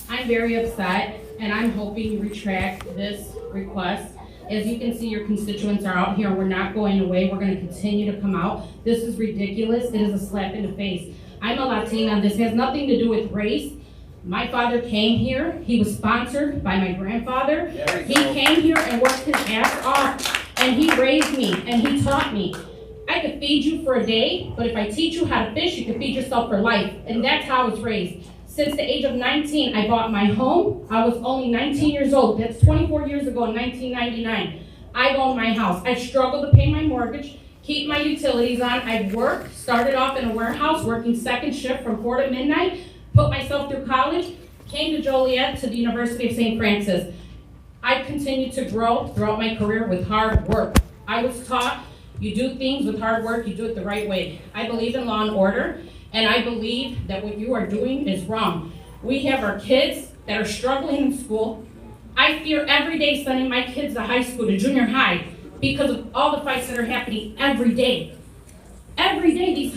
I'm very upset, and I'm hoping you retract this request. As you can see, your constituents are out here. We're not going away. We're going to continue to come out. This is ridiculous. It is a slap in the face. I'm a Latina. This has nothing to do with race. My father came here. He was sponsored by my grandfather. He came here and worked his ass off, and he raised me, and he taught me. I could feed you for a day, but if I teach you how to fish, you can feed yourself for life, and that's how I was raised. Since the age of 19, I bought my home. I was only 19 years old. That's 24 years ago in 1999. I owned my house. I struggled to pay my mortgage, keep my utilities on. I worked, started off in a warehouse, working second shift from 4 to midnight, put myself through college, came to Joliet to the University of St. Francis. I continued to grow throughout my career with hard work. I was taught you do things with hard work, you do it the right way. I believe in law and order. And I believe that what you are doing is wrong. We have our kids that are struggling in school. I fear every day sending my kids to high school, to junior high, because of all the fights that are happening every day. Every day, these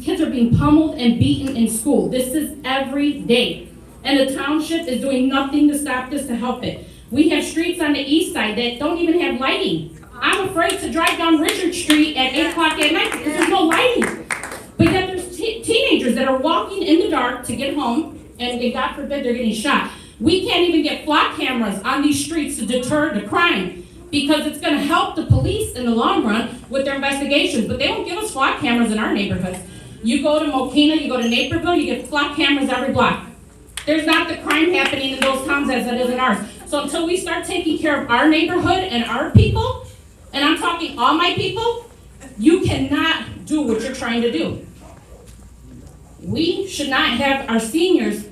kids are being pummeled and beaten in school. This is every day. And the township is doing nothing to stop this, to help it. We have streets on the east side that don't even have lighting. I'm afraid to drive down Richard Street at 8 o'clock at night because there's no lighting. But yet there's teenagers that are walking in the dark to get home, and God forbid they're getting shot. We can't even get flock cameras on these streets to deter the crime because it's going to help the police in the long run with their investigations. But they don't give us flock cameras in our neighborhoods. You go to Mokina, you go to Naperville, you get flock cameras every block. There's not the crime happening in those towns as it is in ours. So until we start taking care of our neighborhood and our people, and I'm talking all my people, you cannot do what you're trying to do. We should not have our seniors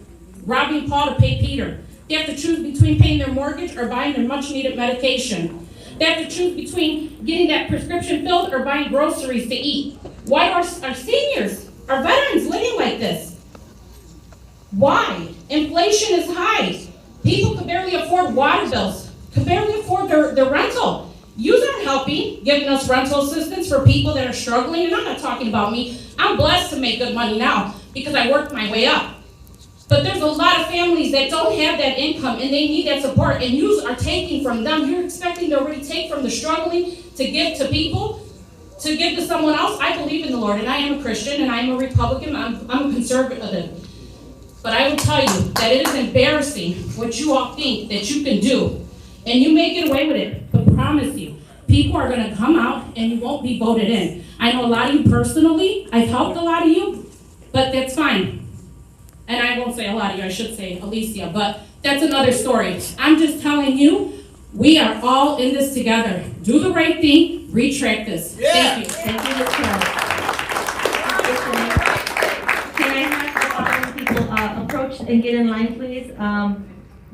robbing Paul to pay Peter. They have to choose between paying their mortgage or buying their much needed medication. They have to choose between getting that prescription filled or buying groceries to eat. Why are our seniors, our veterans living like this? Why? Inflation is high. People can barely afford water bills, can barely afford their rental. You aren't helping, giving us rental assistance for people that are struggling, and I'm not talking about me. I'm blessed to make good money now because I worked my way up. But there's a lot of families that don't have that income and they need that support, and you are taking from them. You're expecting to already take from the struggling to give to people, to give to someone else. I believe in the Lord, and I am a Christian, and I am a Republican, I'm a conservative. But I will tell you that it is embarrassing what you all think that you can do. And you may get away with it, but promise you, people are going to come out and you won't be voted in. I know a lot of you personally. I've helped a lot of you, but that's fine. And I won't say a lot of you, I should say Alicia, but that's another story. I'm just telling you, we are all in this together. Do the right thing, retract this. Yeah. Thank you. Thank you, Ms. Carroll. Can I have the following people approach and get in line, please?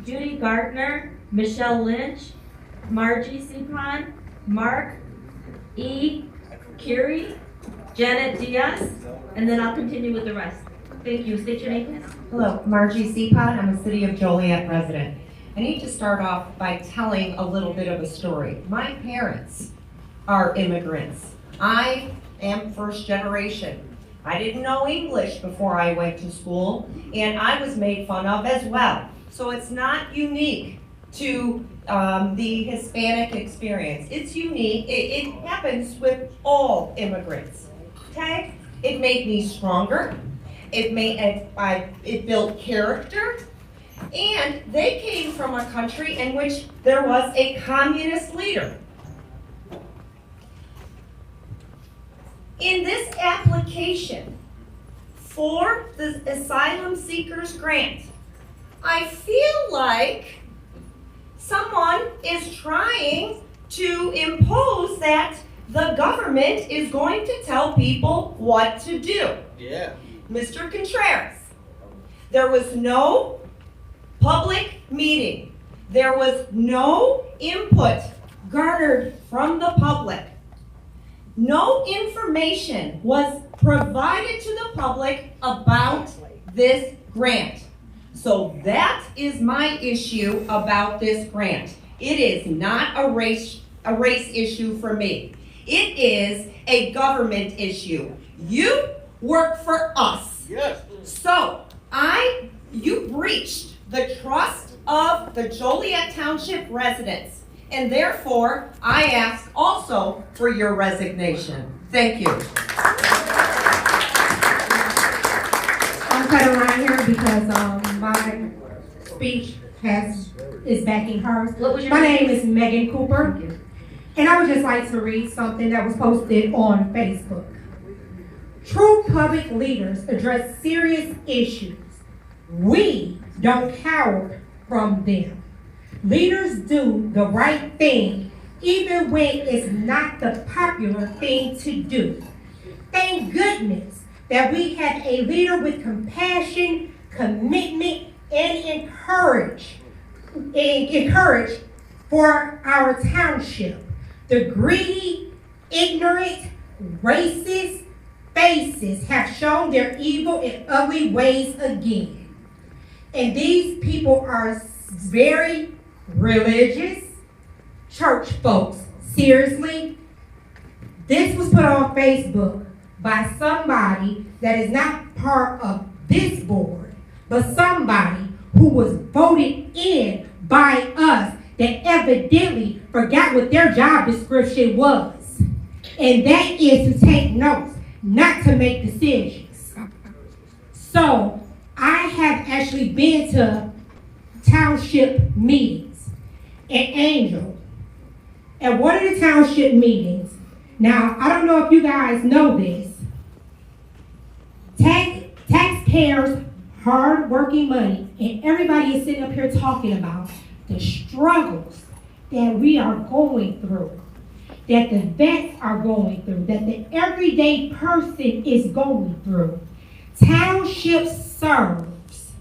Judy Gardner, Michelle Lynch, Margie Supron, Mark E. Curie, Janet Diaz, and then I'll continue with the rest. Thank you. State your name, please. Hello, Margie Supron. I'm a City of Joliet resident. I need to start off by telling a little bit of a story. My parents are immigrants. I am first generation. I didn't know English before I went to school, and I was made fun of as well. So it's not unique to the Hispanic experience. It's unique. It happens with all immigrants. Okay? It made me stronger. It built character, And they came from a country in which there was a communist leader. In this application for the asylum seekers grant, I feel like someone is trying to impose that the government is going to tell people what to do. Yeah. Mr. Contreras, there was no public meeting. There was no input garnered from the public. No information was provided to the public about this grant. So that is my issue about this grant. It is not a race issue for me. It is a government issue. You work for us. Yes. So you breached the trust of the Joliet Township residents, and therefore I ask also for your resignation. Thank you. I'm cutting around here because my speech is backing hers. My name is Megan Cooper, and I would just like to read something that was posted on Facebook. True public leaders address serious issues. We don't cower from them. Leaders do the right thing even when it's not the popular thing to do. Thank goodness that we have a leader with compassion, commitment, and encourage for our township. The greedy, ignorant, racist faces have shown their evil and ugly ways again. And these people are very religious church folks. Seriously, this was put on Facebook by somebody that is not part of this board, but somebody who was voted in by us that evidently forgot what their job description was. And that is to take notes, not to make decisions. So I have actually been to township meetings in Angel. At one of the township meetings, now I don't know if you guys know this, taxpayers' hard-working money, and everybody is sitting up here talking about the struggles that we are going through, that the vets are going through, that the everyday person is going through. Township serves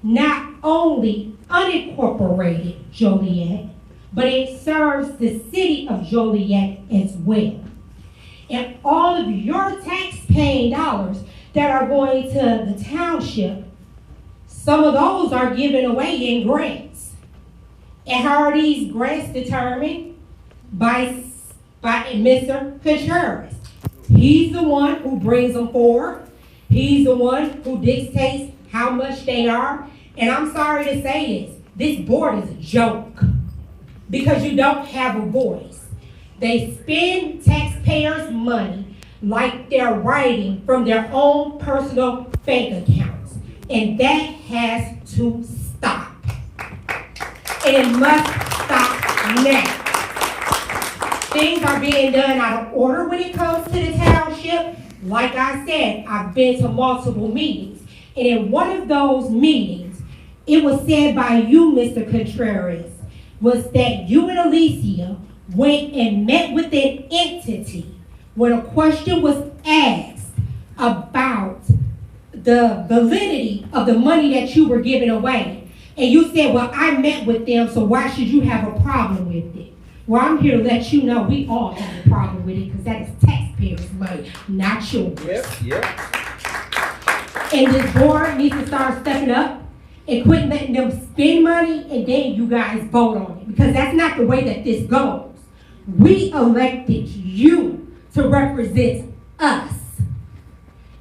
not only unincorporated Joliet, but it serves the city of Joliet as well. And all of your tax-paying dollars that are going to the township, some of those are given away in grants. And how are these grants determined? By Mr. Contreras. He's the one who brings them forward. He's the one who dictates how much they are. And I'm sorry to say this board is a joke because you don't have a voice. They spend taxpayers' money like they're writing from their own personal bank accounts. And that has to stop. And it must stop now. Things are being done out of order when it comes to the township. Like I said, I've been to multiple meetings. And in one of those meetings, it was said by you, Mr. Contreras, was that you and Alicia went and met with an entity when a question was asked about the validity of the money that you were giving away. And you said, well, I met with them, so why should you have a problem with it? Well, I'm here to let you know we all have a problem with it because that is taxpayers' money, not yours. Yep. And this board needs to start stepping up and quit letting them spend money and then you guys vote on it because that's not the way that this goes. We elected you to represent us.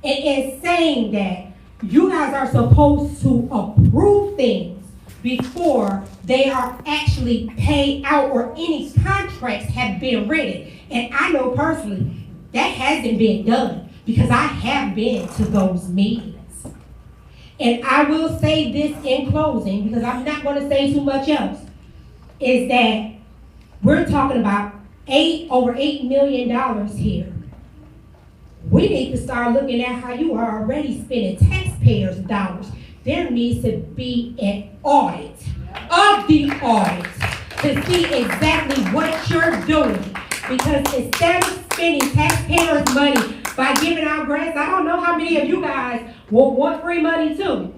And in saying that, you guys are supposed to approve things before they are actually paid out or any contracts have been written. And I know personally that hasn't been done because I have been to those meetings. And I will say this in closing, because I'm not going to say too much else, is that we're talking about over $8 million here. We need to start looking at how you are already spending taxpayers' dollars. There needs to be an audit of the audit to see exactly what you're doing. Because instead of spending taxpayers' money by giving out grants, I don't know how many of you guys will want free money too.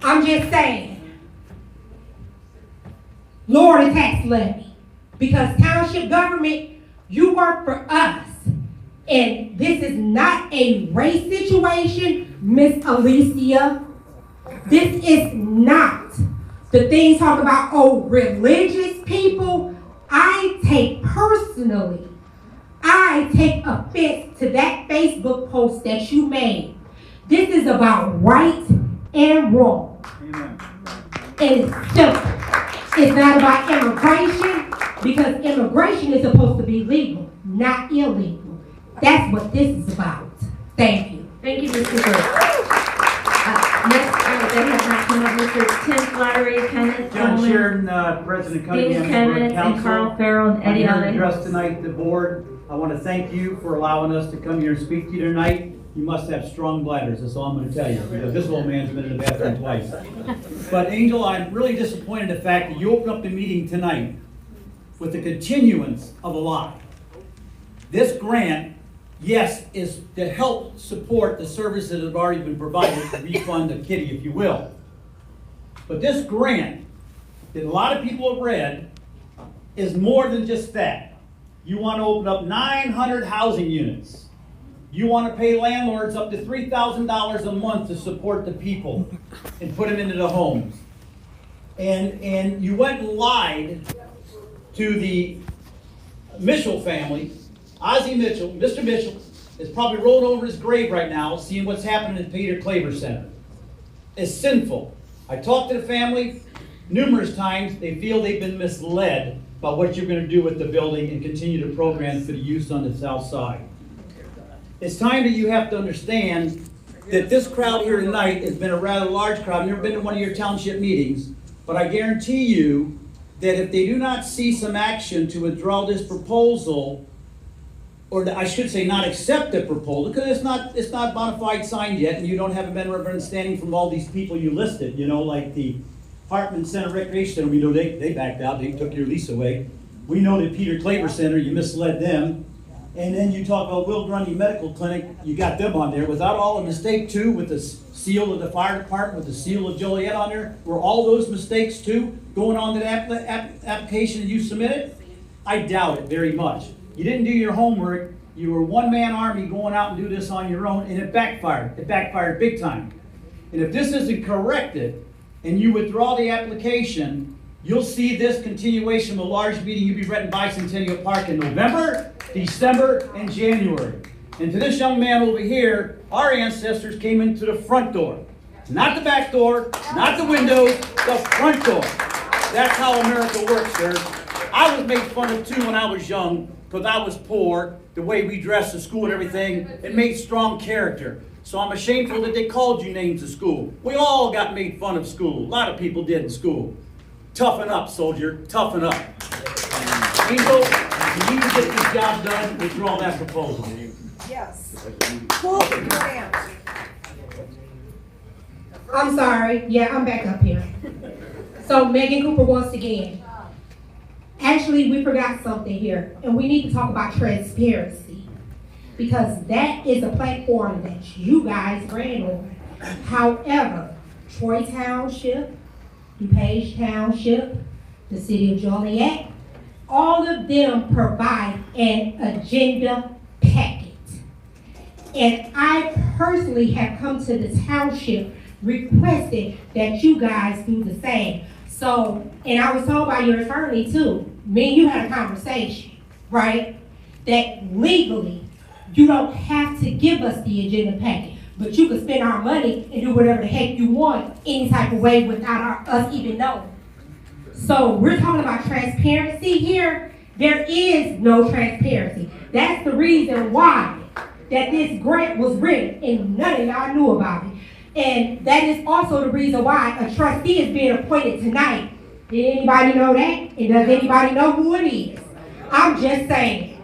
I'm just saying, lower the tax levy. Because township government, you work for us. And this is not a race situation, Miss Alicia. This is not the thing talk about, oh, religious people. I take offense to that Facebook post that you made. This is about right and wrong. Amen. And it's simple. It's not about immigration, because immigration is supposed to be legal, not illegal. That's what this is about. Thank you. Thank you, Ms. Cooper. Next, they have not come up, Mr. Tim Flattery, Kenneth John Coleman, Sheridan, President Cunningham, Dean Kenneth, Board Council. and Carl Farrell, and Eddie I'm here to Allen. address tonight the board. I want to thank you for allowing us to come here and speak to you tonight. You must have strong bladders, that's all I'm going to tell you, because this old man's been in the bathroom twice. But Angel, I'm really disappointed in the fact that you opened up the meeting tonight with the continuance of a lie. This grant, yes, is to help support the services that have already been provided to refund the kitty, if you will. But this grant that a lot of people have read is more than just that. You want to open up 900 housing units. You want to pay landlords up to $3,000 a month to support the people and put them into the homes. And you went and lied to the Mitchell family. Ozzie Mitchell, Mr. Mitchell, is probably rolling over his grave right now seeing what's happening at Peter Claver Center. It's sinful. I talked to the family numerous times. They feel they've been misled about what you're going to do with the building and continue to program for the use on the south side. It's time that you have to understand that this crowd here tonight has been a rather large crowd. I've never been to one of your township meetings, but I guarantee you that if they do not see some action to withdraw this proposal, or I should say not accept the proposal, because it's not bona fide signed yet, and you don't have a member of understanding from all these people you listed, you know, like the Hartman Center Recreation Center, we know they backed out, they took your lease away. We know that Peter Claver Center, you misled them. And then you talk about Will Grundy Medical Clinic, you got them on there. Without all the mistake too, with the seal of the fire department, with the seal of Joliet on there, were all those mistakes too going on to the application that you submitted? I doubt it very much. You didn't do your homework. You were a one-man army going out and do this on your own, and it backfired. It backfired big time. And if this isn't corrected, and you withdraw the application, you'll see this continuation of a large meeting you'll be renting Bicentennial Park in November, December, and January. And to this young man over here, our ancestors came into the front door. Not the back door, not the windows, the front door. That's how America works, sir. I was made fun of too when I was young, because I was poor, the way we dressed at school and everything. It made strong character. So I'm ashamed that they called you names at school. We all got made fun of school. A lot of people did in school. Toughen up, soldier. Toughen up. Angel, you need to get this job done. Withdraw that proposal. Yes. Pull the grant. I'm sorry. Yeah, I'm back up here. So Megan Cooper once again. Actually, we forgot something here, and we need to talk about transparency, because that is a platform that you guys ran on. However, Troy Township, DuPage Township, the City of Joliet, all of them provide an agenda packet. And I personally have come to the township requesting that you guys do the same. So, and I was told by your attorney too, me and you had a conversation, right? That legally, you don't have to give us the agenda packet, but you can spend our money and do whatever the heck you want any type of way without us even knowing. So we're talking about transparency here. There is no transparency. That's the reason why that this grant was written and none of y'all knew about it. And that is also the reason why a trustee is being appointed tonight. Did anybody know that? And does anybody know who it is? I'm just saying,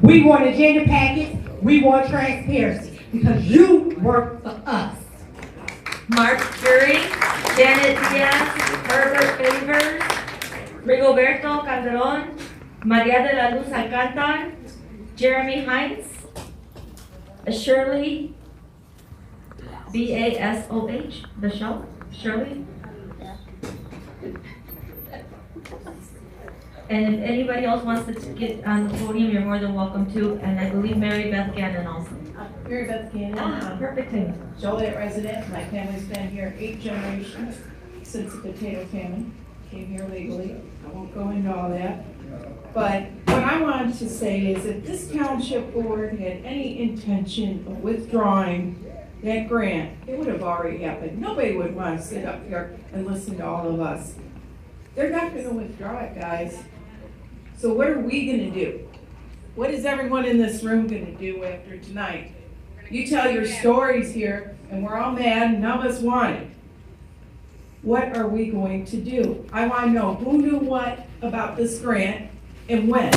we want agenda packets, we want transparency, because you work for us. Mark Jury, Janet Diaz, Herbert Favors, Rigoberto Calderon, Maria de la Luz Alcantar, Jeremy Hines, Shirley, B-A-S-O-H, Shirley. And if anybody else wants to get on the podium, you're more than welcome to. And I believe Mary Beth Gannon also. Mary Beth Gannon. Perfect thing. Joliet resident. My family's been here 8 generations since the potato famine. Came here legally. I won't go into all that. But what I wanted to say is if this township board had any intention of withdrawing that grant, it would have already happened. Nobody would want to sit up here and listen to all of us. They're not going to withdraw it, guys. So what are we going to do? What is everyone in this room going to do after tonight? You tell your stories here, and we're all mad, and none of us want it. What are we going to do? I want to know who knew what about this grant and when.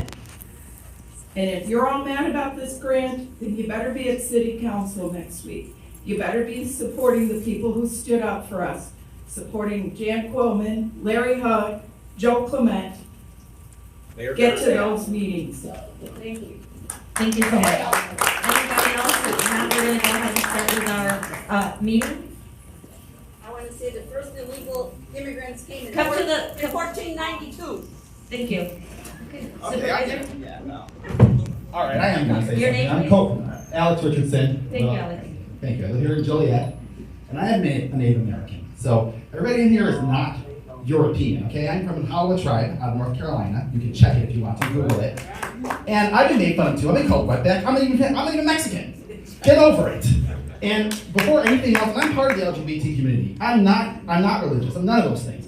And if you're all mad about this grant, then you better be at City Council next week. You better be supporting the people who stood up for us. Supporting Jan Quillman, Larry Hug, Joe Clement. Get to those meetings. Thank you. Thank you so much. Anybody else? Now we're going to go ahead and start with our meeting. I want to say the first illegal immigrants came in Come to the- 1492. Thank you. Okay, Supervisor? All right, I am going to say Your something. name, I'm please? Alex Richardson. Thank you, Alex. Thank you. I live here in Joliet, and I am a Native American. So everybody in here is not European, okay? I'm from the Howard tribe out of North Carolina. You can check it if you want to, Google it. And I've been made fun of too. I've been called wetback. I'm not even Mexican. Get over it. And before anything else, I'm part of the LGBT community. I'm not religious. I'm none of those things.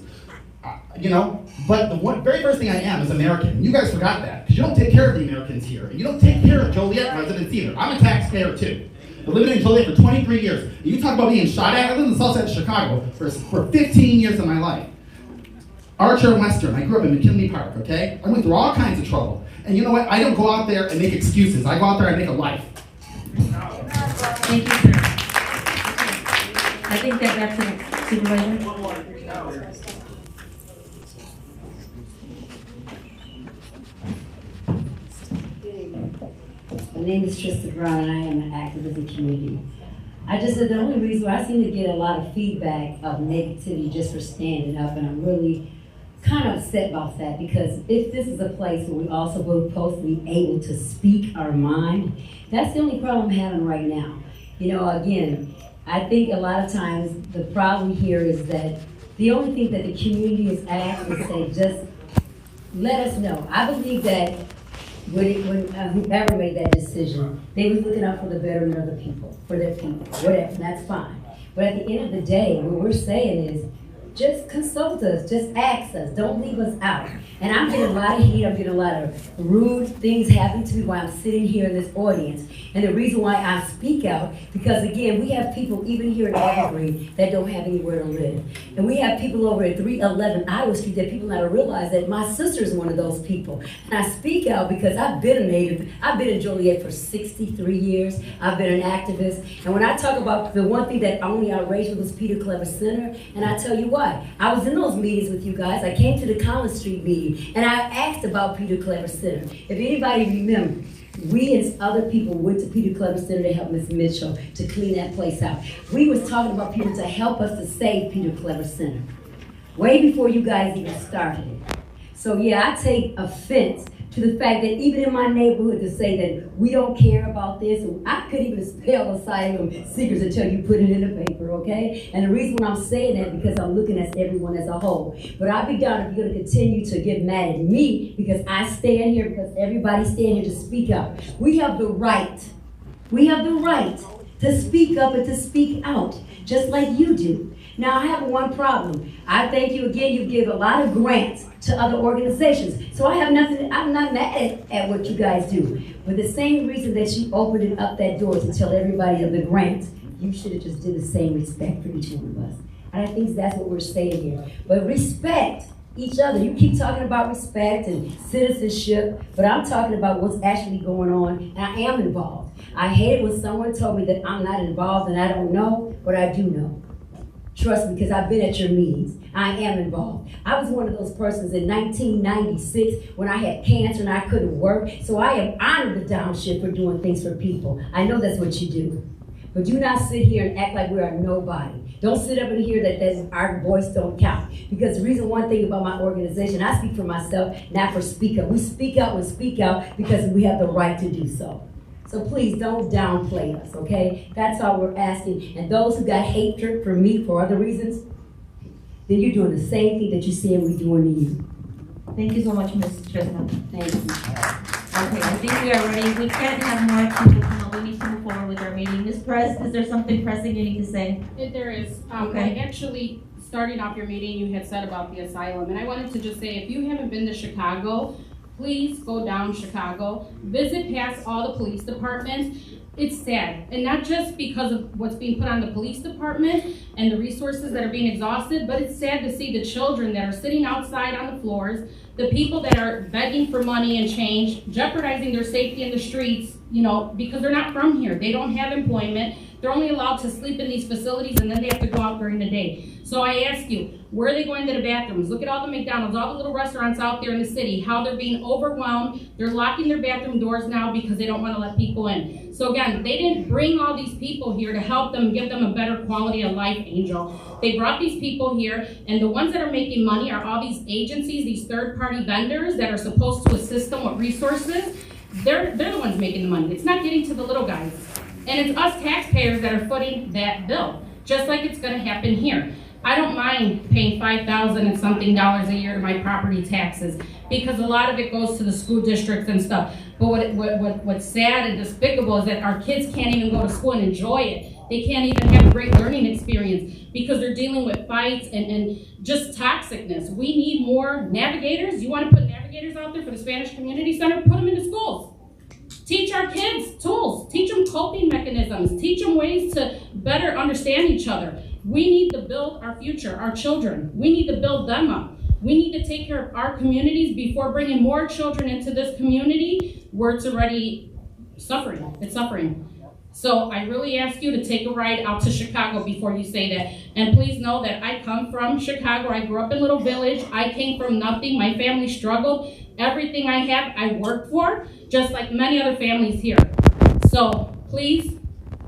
You know, but the very first thing I am is American. You guys forgot that because you don't take care of the Americans here. And you don't take care of Joliet residents either. I'm a taxpayer too. I've been living in Joliet for 23 years. You talk about being shot at. I lived in the south side of Chicago for 15 years of my life. Archer and Western. I grew up in McKinley Park, okay? I went through all kinds of trouble. And you know what? I don't go out there and make excuses. I go out there and make a life. Thank you, sir. I think that that's it. Supervisor? My name is Tristan Brown, and I am an activist in the community. I just said the only reason why I seem to get a lot of feedback of negativity just for standing up, and I'm really kind of upset about that because if this is a place where we also were supposed to be able to speak our mind, that's the only problem I'm having right now. You know, again, I think a lot of times the problem here is that the only thing that the community is asked is say, just let us know. I believe that when whoever made that decision, they were looking out for the betterment of the people, for their people, whatever, and that's fine. But at the end of the day, what we're saying is, just consult us, just ask us, don't leave us out. And I'm getting a lot of heat, I'm getting a lot of rude things happening to me while I'm sitting here in this audience. And the reason why I speak out, because again, we have people even here in Evergreen that don't have anywhere to live. And we have people over at 311 Iowa Street that people don't realize that my sister is one of those people. And I speak out because I've been a Native, I've been in Joliet for 63 years, I've been an activist. And when I talk about the one thing that only outraged me was Peter Clever Center, and I tell you why. I was in those meetings with you guys. I came to the Collins Street meeting, and I asked about Peter Clever Center. If anybody remembers, we and other people went to Peter Clever Center to help Ms. Mitchell to clean that place out. We was talking about people to help us to save Peter Clever Center, way before you guys even started it. So yeah, I take offense to the fact that even in my neighborhood to say that we don't care about this. I could even spell asylum seekers until you put it in the paper, okay? And the reason why I'm saying that because I'm looking at everyone as a whole. But I'll be down if you're gonna continue to get mad at me because I stand here, because everybody stand here to speak up. We have the right to speak up and to speak out, just like you do. Now, I have one problem. I thank you again, you give a lot of grants to other organizations. So I have nothing, I'm not mad at what you guys do. But the same reason that you opened up that door to tell everybody of the grants, you should have just did the same respect for each one of us. And I think that's what we're saying here. But respect each other. You keep talking about respect and citizenship, but I'm talking about what's actually going on, and I am involved. I hate it when someone told me that I'm not involved and I don't know, but I do know. Trust me, because I've been at your meetings. I am involved. I was one of those persons in 1996 when I had cancer and I couldn't work, so I am honored the Township for doing things for people. I know that's what you do. But do not sit here and act like we are nobody. Don't sit up and hear that our voice don't count. Because the reason, one thing about my organization, I speak for myself, not for speak up. We speak out and speak out because we have the right to do so. So please don't downplay us, okay? That's all we're asking. And those who got hatred for me for other reasons, then you're doing the same thing that you said we're doing to you. Thank you so much, Ms. Chestnut. Thank you. Okay, I think we are ready. We can't have more people come up. We need to move forward with our meeting. Ms. Press, is there something pressing you need to say? There is. Okay. Actually, starting off your meeting, you had said about the asylum, and I wanted to just say, if you haven't been to Chicago, please go down Chicago, visit past all the police departments. It's sad, and not just because of what's being put on the police department and the resources that are being exhausted, but it's sad to see the children that are sitting outside on the floors, the people that are begging for money and change, jeopardizing their safety in the streets, you know, because they're not from here. They don't have employment. They're only allowed to sleep in these facilities, and then they have to go out during the day. So I ask you, where are they going to the bathrooms? Look at all the McDonald's, all the little restaurants out there in the city, how they're being overwhelmed. They're locking their bathroom doors now because they don't want to let people in. So again, they didn't bring all these people here to help them, give them a better quality of life, Angel. They brought these people here, and the ones that are making money are all these agencies, these third-party vendors that are supposed to assist them with resources. They're the ones making the money. It's not getting to the little guys. And it's us taxpayers that are footing that bill, just like it's going to happen here. I don't mind paying $5,000 and something a year to my property taxes because a lot of it goes to the school districts and stuff. But what's sad and despicable is that our kids can't even go to school and enjoy it. They can't even have a great learning experience because they're dealing with fights and just toxicness. We need more navigators. You want to put navigators out there for the Spanish Community Center? Put them into schools. Teach our kids tools. Teach them coping mechanisms. Teach them ways to better understand each other. We need to build our future, our children. We need to build them up. We need to take care of our communities before bringing more children into this community where it's already suffering. It's suffering. So I really ask you to take a ride out to Chicago before you say that. And please know that I come from Chicago. I grew up in a little village. I came from nothing. My family struggled. Everything I have, I worked for, just like many other families here. So please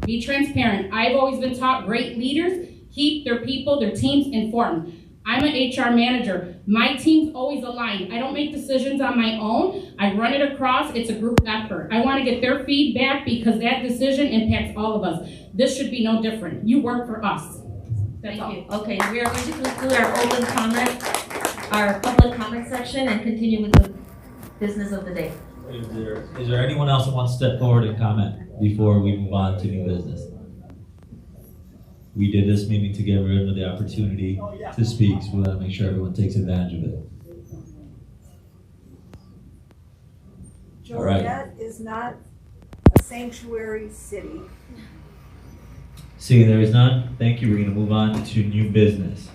be transparent. I've always been taught great leaders keep their people, their teams informed. I'm an HR manager. My team's always aligned. I don't make decisions on my own. I run it across. It's a group effort. I want to get their feedback because that decision impacts all of us. This should be no different. You work for us. Thank you. Okay, we are going to conclude our open comment, our public comment section, and continue with the business of the day. Is there anyone else that wants to step forward and comment before we move on to new business? We did this meeting to give everyone the opportunity to speak, so we want to make sure everyone takes advantage of it. Joliet is not a sanctuary city. Seeing there is none, thank you. We're going to move on to new business.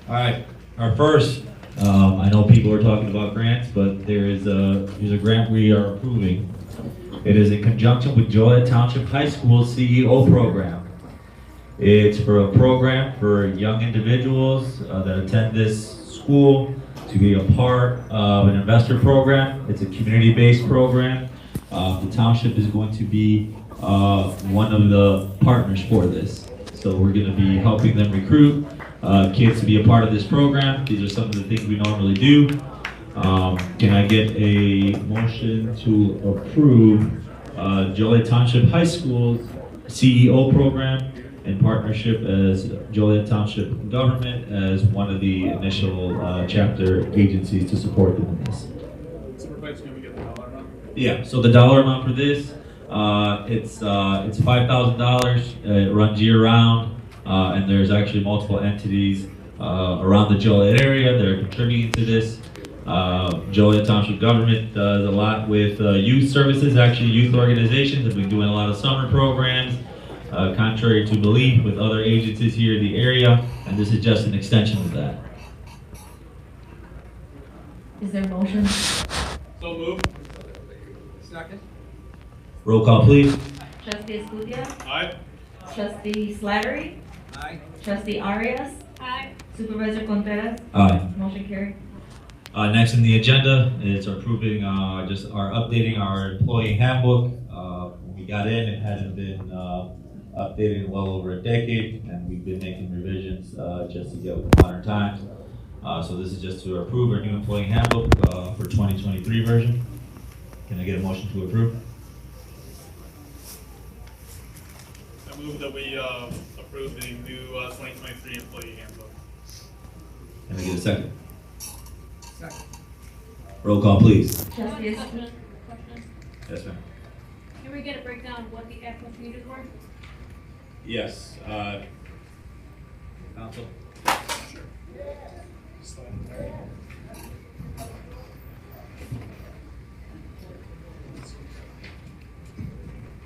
All right, our first, I know people are talking about grants, but there's a grant we are approving. It is in conjunction with Joliet Township High School CEO program. It's for a program for young individuals that attend this school to be a part of an investor program. It's a community-based program. The township is going to be one of the partners for this. So we're going to be helping them recruit kids to be a part of this program. These are some of the things we normally do. Can I get a motion to approve Joliet Township High School's CEO program in partnership as Joliet Township government as one of the initial chapter agencies to support them in this? Yeah, so the dollar amount for this, it's $5,000. It runs year round, and there's actually multiple entities around the Joliet area that are contributing to this. Joliet Township government does a lot with youth services. Actually, youth organizations have been doing a lot of summer programs. contrary to belief with other agencies here in the area, and this is just an extension of that. Is there a motion? So moved. Second. Roll call, please. Trustee Escutia? Aye. Trustee Slattery? Aye. Trustee Arias? Aye. Supervisor Contreras? Aye. Motion carried. Next in the agenda is approving, just our updating our employee handbook. When we got in, it hadn't been updated in well over a decade, and we've been making revisions just to get with modern times. So this is just to approve our new employee handbook for 2023 version. Can I get a motion to approve? I move that we approve the new 2023 employee handbook. Can I get a second? Second. Roll call, please. Trustee Question. Yes, ma'am. Can we get a breakdown of what the actual changes were? Yes. Council?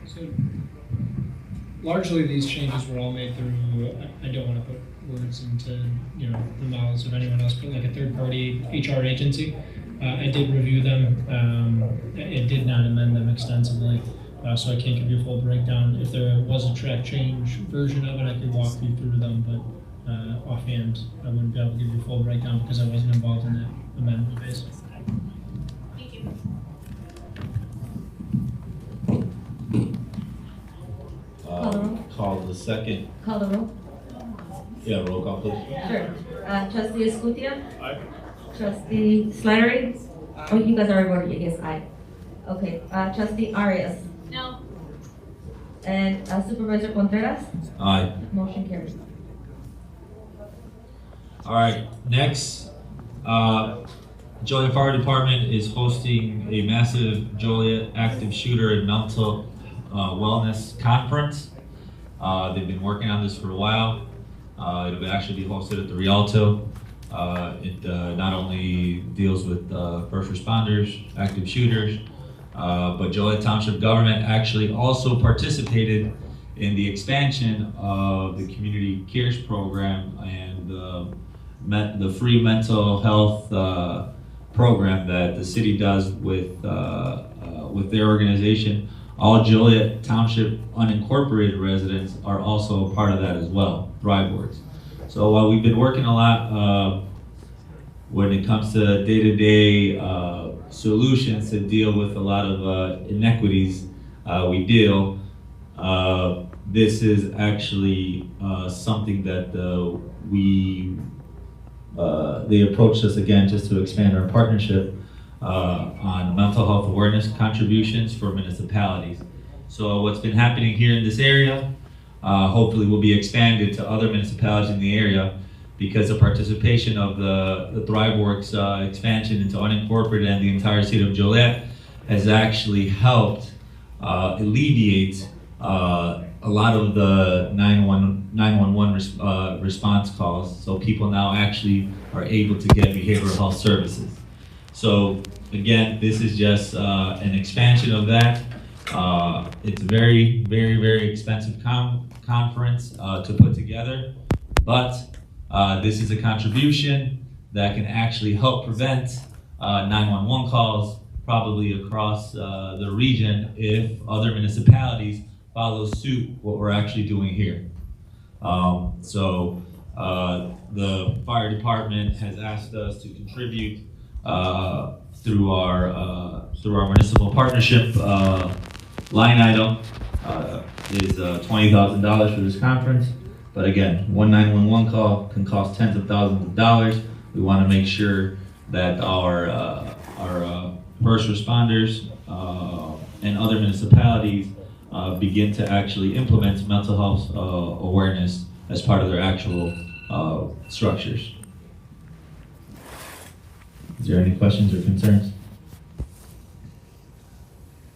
So largely these changes were all made through, I don't want to put words into, the mouths of anyone else, but like a third party HR agency. I did review them. It did not amend them extensively, so I can't give you a full breakdown. If there was a track change version of it, I could walk you through them, but offhand, I wouldn't be able to give you a full breakdown because I wasn't involved in that amendment phase. Thank you. Call the second. Call the roll. Yeah, roll call, please. Sure. Trustee Escutia? Aye. Trustee Slattery? Oh, you guys already voted yes, aye. Okay, Trustee Arias? No. And Supervisor Contreras? Aye. Motion carries. All right, next, Joliet Fire Department is hosting a massive Joliet Active Shooter and Mental Wellness Conference. They've been working on this for a while. It'll actually be hosted at the Rialto. It not only deals with first responders, active shooters, but Joliet Township government actually also participated in the expansion of the Community Cares program and the free mental health program that the city does with their organization. All Joliet Township unincorporated residents are also a part of that as well, ThriveWorks. So while we've been working a lot when it comes to day-to-day solutions to deal with a lot of inequities we deal, this is actually something that they approached us again just to expand our partnership on mental health awareness contributions for municipalities. So what's been happening here in this area hopefully will be expanded to other municipalities in the area, because the participation of the ThriveWorks expansion into unincorporated and the entire city of Joliet has actually helped alleviate a lot of the 911 response calls. So people now actually are able to get behavioral health services. So again, this is just an expansion of that. It's a very, very, very expensive conference to put together, but this is a contribution that can actually help prevent 911 calls probably across the region if other municipalities follow suit what we're actually doing here. So the fire department has asked us to contribute through our municipal partnership line item is $20,000 for this conference. But again, one 911 call can cost tens of thousands of dollars. We want to make sure that our first responders and other municipalities begin to actually implement mental health awareness as part of their actual structures. Is there any questions or concerns?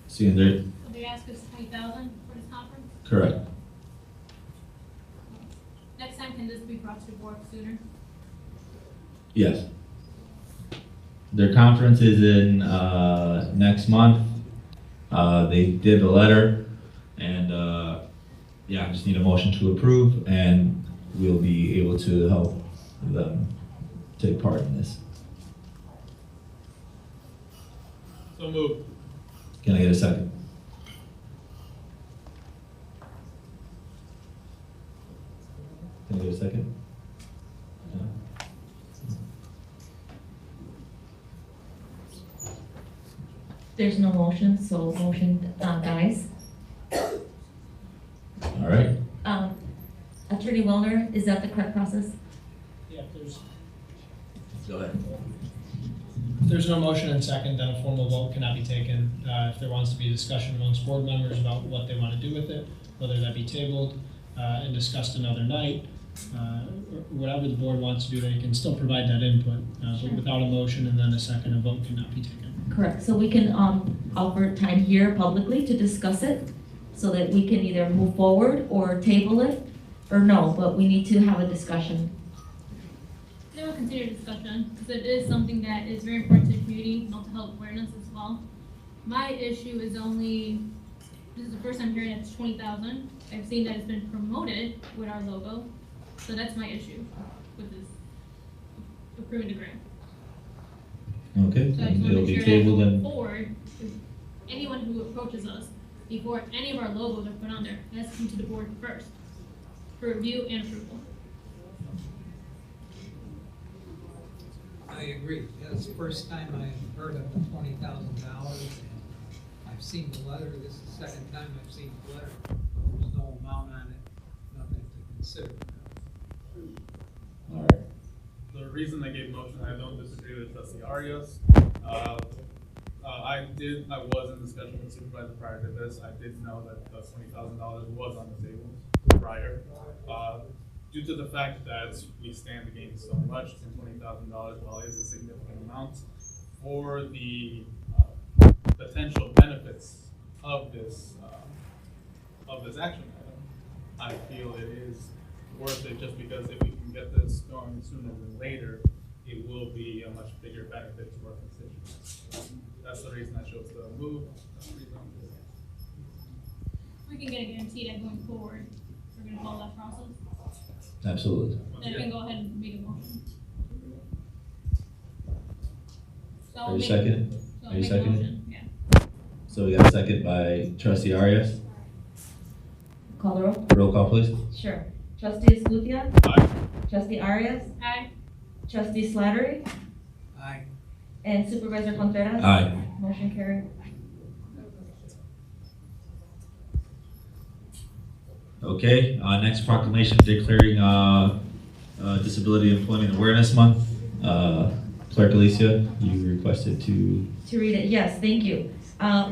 Seeing there. They asked us $20,000 for this conference? Correct. Next time, can this be brought to the board sooner? Yes. Their conference is in next month. They did a letter, and yeah, I just need a motion to approve, and we'll be able to help them take part in this. So moved. Can I get a second? Can I get a second? No? There's no motion, so motion dies. All right. Attorney Wellner, is that the correct process? Yeah, if Go ahead. there's no motion and second, then a formal vote cannot be taken. If there wants to be a discussion amongst board members about what they want to do with it, whether that be tabled and discussed another night, or whatever the board wants to do, they can still provide that input. But without a motion and then a second, a vote cannot be taken. Correct, so we can offer time here publicly to discuss it, so that we can either move forward or table it, or no, but we need to have a discussion. They will continue discussion, because it is something that is very important to the community, mental health awareness as well. My issue is this is the first time hearing it's 20,000. I've seen that it's been promoted with our logo, so that's my issue with this approving the grant. Okay, So I just want it'll to be make sure that tabled going and, forward, if anyone who approaches us, before any of our logos are put on there, it has to come to the board first for review and approval. I agree. It's the first time I've heard of the $20,000. I've seen the letter. This is the second time I've seen the letter. There's no amount on it, nothing to consider. all right. The reason they gave motion, I don't disagree with trustee Arias. I was in discussion with supervisor prior to this. I did know that the $20,000 was on the table prior. Due to the fact that we stand to gain so much, and $20,000, while it is a significant amount, for the potential benefits of this action item, I feel it is worth it, just because if we can get this going sooner than later, it will be a much bigger benefit to our constituents. That's the reason I chose to move. That's the reason I'm doing it. We can get a guarantee that going forward, we're gonna follow that process. Absolutely. Then I can go ahead and make a motion. So I'll Are you make- second? so I'll Are you make a second? motion, yeah. So we got a second by trustee Arias. Call the roll? Roll call, please. Sure. Trustee Escutia? Aye. Trustee Arias? Aye. Trustee Slattery? Aye. And Supervisor Contreras? Aye. Motion carried. Okay, next proclamation declaring Disability Employment Awareness Month. Clerk Alicia, you requested to. To read it, yes, thank you.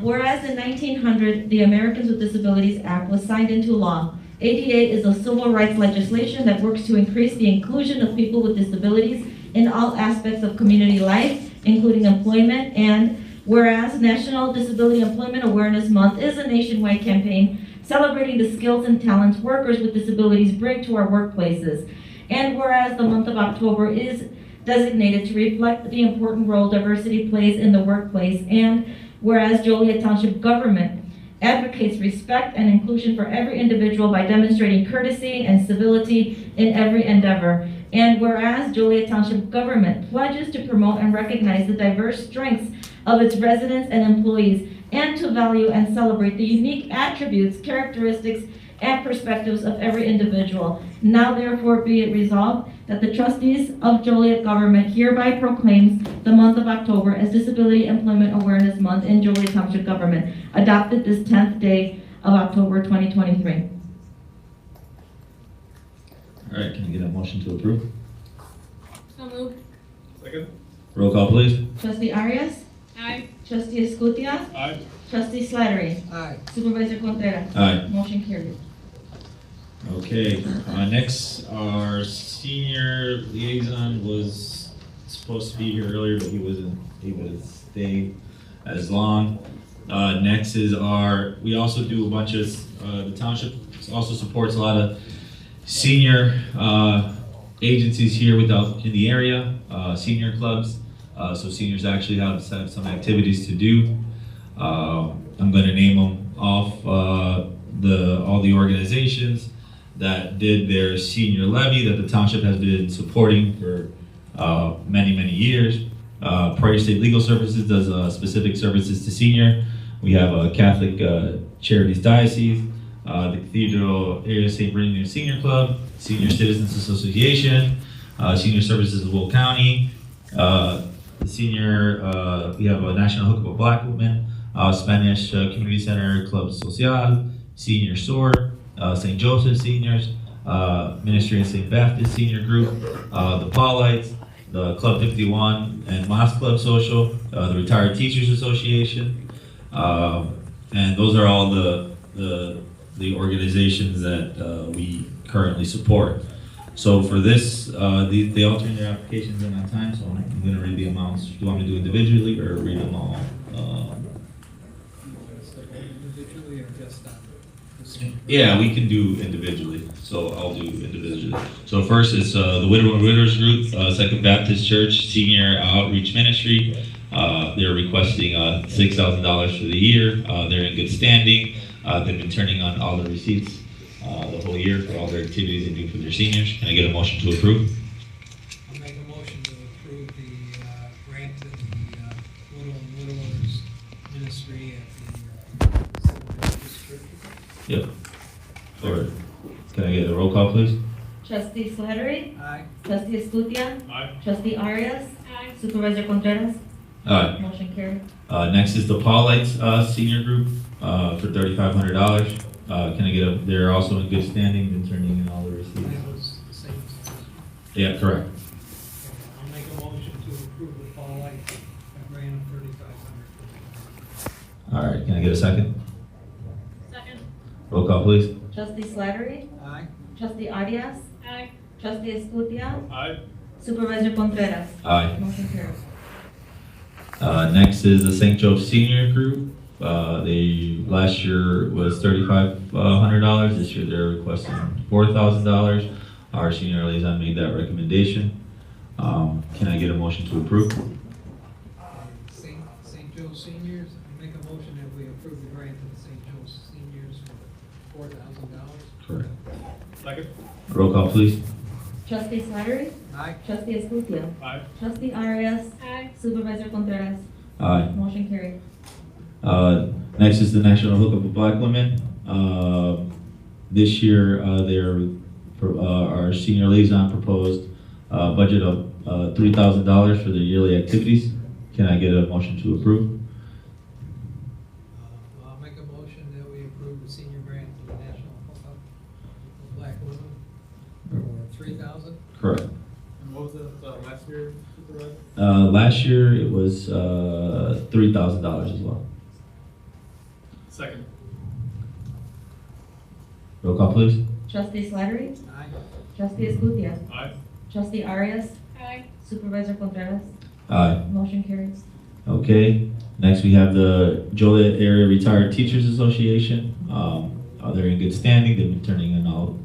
Whereas in 1900, the Americans with Disabilities Act was signed into law. ADA is a civil rights legislation that works to increase the inclusion of people with disabilities in all aspects of community life, including employment. And whereas National Disability Employment Awareness Month is a nationwide campaign celebrating the skills and talents workers with disabilities bring to our workplaces. And whereas the month of October is designated to reflect the important role diversity plays in the workplace, and whereas Joliet Township government advocates respect and inclusion for every individual by demonstrating courtesy and civility in every endeavor, and whereas Joliet Township government pledges to promote and recognize the diverse strengths of its residents and employees, and to value and celebrate the unique attributes, characteristics, and perspectives of every individual. Now therefore be it resolved that the trustees of Joliet government hereby proclaims the month of October as Disability Employment Awareness Month in Joliet Township government, adopted this 10th day of October 2023. All right, can I get a motion to approve? So moved. Second? Roll call, please. Trustee Arias? Aye. Trustee Escutia? Aye. Trustee Slattery? Aye. Supervisor Contreras? Aye. Motion carried. Okay, next, our senior liaison was supposed to be here earlier, but he wasn't able to stay as long. Next is we also do a bunch of, the township also supports a lot of senior agencies here in the area, senior clubs. So seniors actually have some activities to do. I'm going to name them off, all the the organizations that did their senior levy that the township has been supporting for many, many years. Prairie State Legal Services does specific services to senior. We have a Catholic Charities Diocese, the Cathedral Area St. Bernardino Senior Club, Senior Citizens Association, Senior Services of Will County, the senior, we have a National Hook of Black Women, Spanish Community Center Club Social, Senior SOAR, St. Joseph Seniors, Ministry of St. Baptist Senior Group, the Paulites, the Club 51 and Mosque Club Social, the Retired Teachers Association, and those are all the organizations that we currently support. So for this, they all turn their applications in on time, so I'm going to read the amounts. Do you want me to do individually or read them all? Individually or just Yeah, we can do individually, so I'll do individually. So first is the Widow and Widowers Group, Second Baptist Church Senior Outreach Ministry. They're requesting $6,000 for the year. They're in good standing. They've been turning on all the receipts the whole year for all their activities they do for their seniors. Can I get a motion to approve? I'll make a motion to approve the grant to the Widow and Widowers Ministry at the District. Yep. All right. Can I get a roll call, please? Trustee Slattery? Aye. Trustee Escutia? Aye. Trustee Arias? Aye. Supervisor Contreras? Aye. Motion carried. Next is the Paulites Senior Group for $3,500. Can I get a, they're also in good standing, been turning in all the receipts. That was the same. Yeah, correct. I'll make a motion to approve the Fall Light, a grant of $3,500. All right, can I get a second? Second. Roll call, please. Trustee Slattery? Aye. Trustee Arias? Aye. Trustee Escutia? Aye. Supervisor Contreras? Aye. Motion carried. Next is the St. Joe Senior Group. They last year was $3,500. This year they're requesting $4,000. Our senior liaison made that recommendation. Can I get a motion to approve? St. Joe Seniors, I make a motion that we approve the grant to the St. Joe Seniors for $4,000. Correct. Second. Roll call, please. Trustee Slattery? Aye. Trustee Escutia? Aye. Trustee Arias? Aye. Supervisor Contreras? Aye. Motion carried. Next is the National Hook of Black Women. This year, our senior liaison proposed a budget of $3,000 for their yearly activities. Can I get a motion to approve? I'll make a motion that we approve the senior grant to the National Hook of Black Women for $3,000. Correct. And what was it last year, Supervisor? Last year, it was $3,000 as well. Second. Roll call, please. Trustee Slattery? Aye. Trustee Escutia? Aye. Trustee Arias? Aye. Supervisor Contreras? Aye. Motion carries. Okay. Next, we have the Joliet Area Retired Teachers Association. They're in good standing. They've been turning in all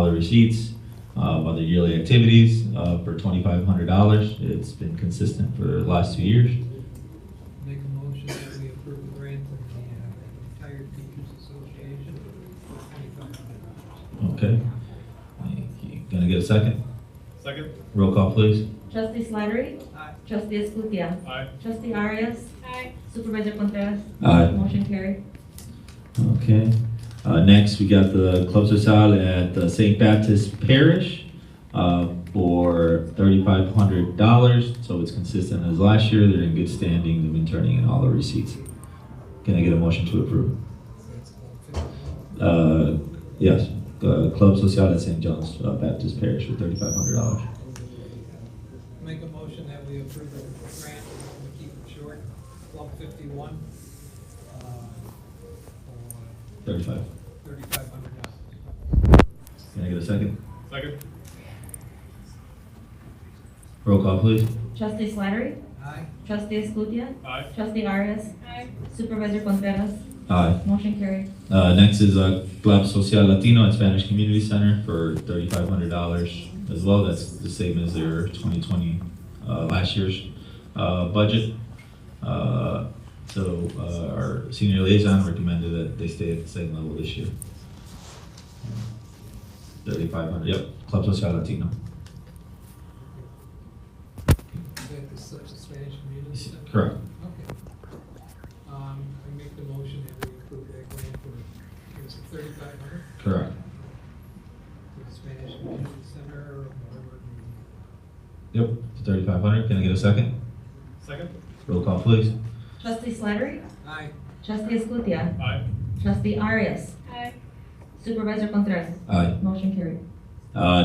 the receipts of their yearly activities for $2,500. It's been consistent for the last 2 years. Make a motion that we approve the grant to the Retired Teachers Association for $2,500. Okay. Gonna get a second? Second. Roll call, please. Trustee Slattery? Aye. Trustee Escutia? Aye. Trustee Arias? Aye. Supervisor Contreras? Aye. Motion carried. Okay. Next, we got the Club Social at St. Baptist Parish for $3,500. So it's consistent as last year. They're in good standing. They've been turning in all the receipts. Can I get a motion to approve? Yes. Club Social at St. John's Baptist Parish for $3,500. Make a motion that we approve the grant, we keep it short, Club 51, for $3,500. $3,500. Can I get a second? Second. Roll call, please. Trustee Slattery? Aye. Trustee Escutia? Aye. Trustee Arias? Aye. Supervisor Contreras? Aye. Motion carried. Next is Club Social Latino at Spanish Community Center for $3,500 as well. That's the same as their 2020 last year's budget. So our senior liaison recommended that they stay at the same level this year. $3,500, yep, Club Social Latino. Is that the Spanish Community Center? Correct. Okay. I make the motion that we approve that grant for, is it $3,500? Correct. For the Spanish Community Center or whatever. Yep, $3,500, can I get a second? Second? Roll call, please. Trustee Slattery? Aye. Trustee Escutia? Aye. Trustee Arias? Aye. Supervisor Contreras? Aye. Motion carried.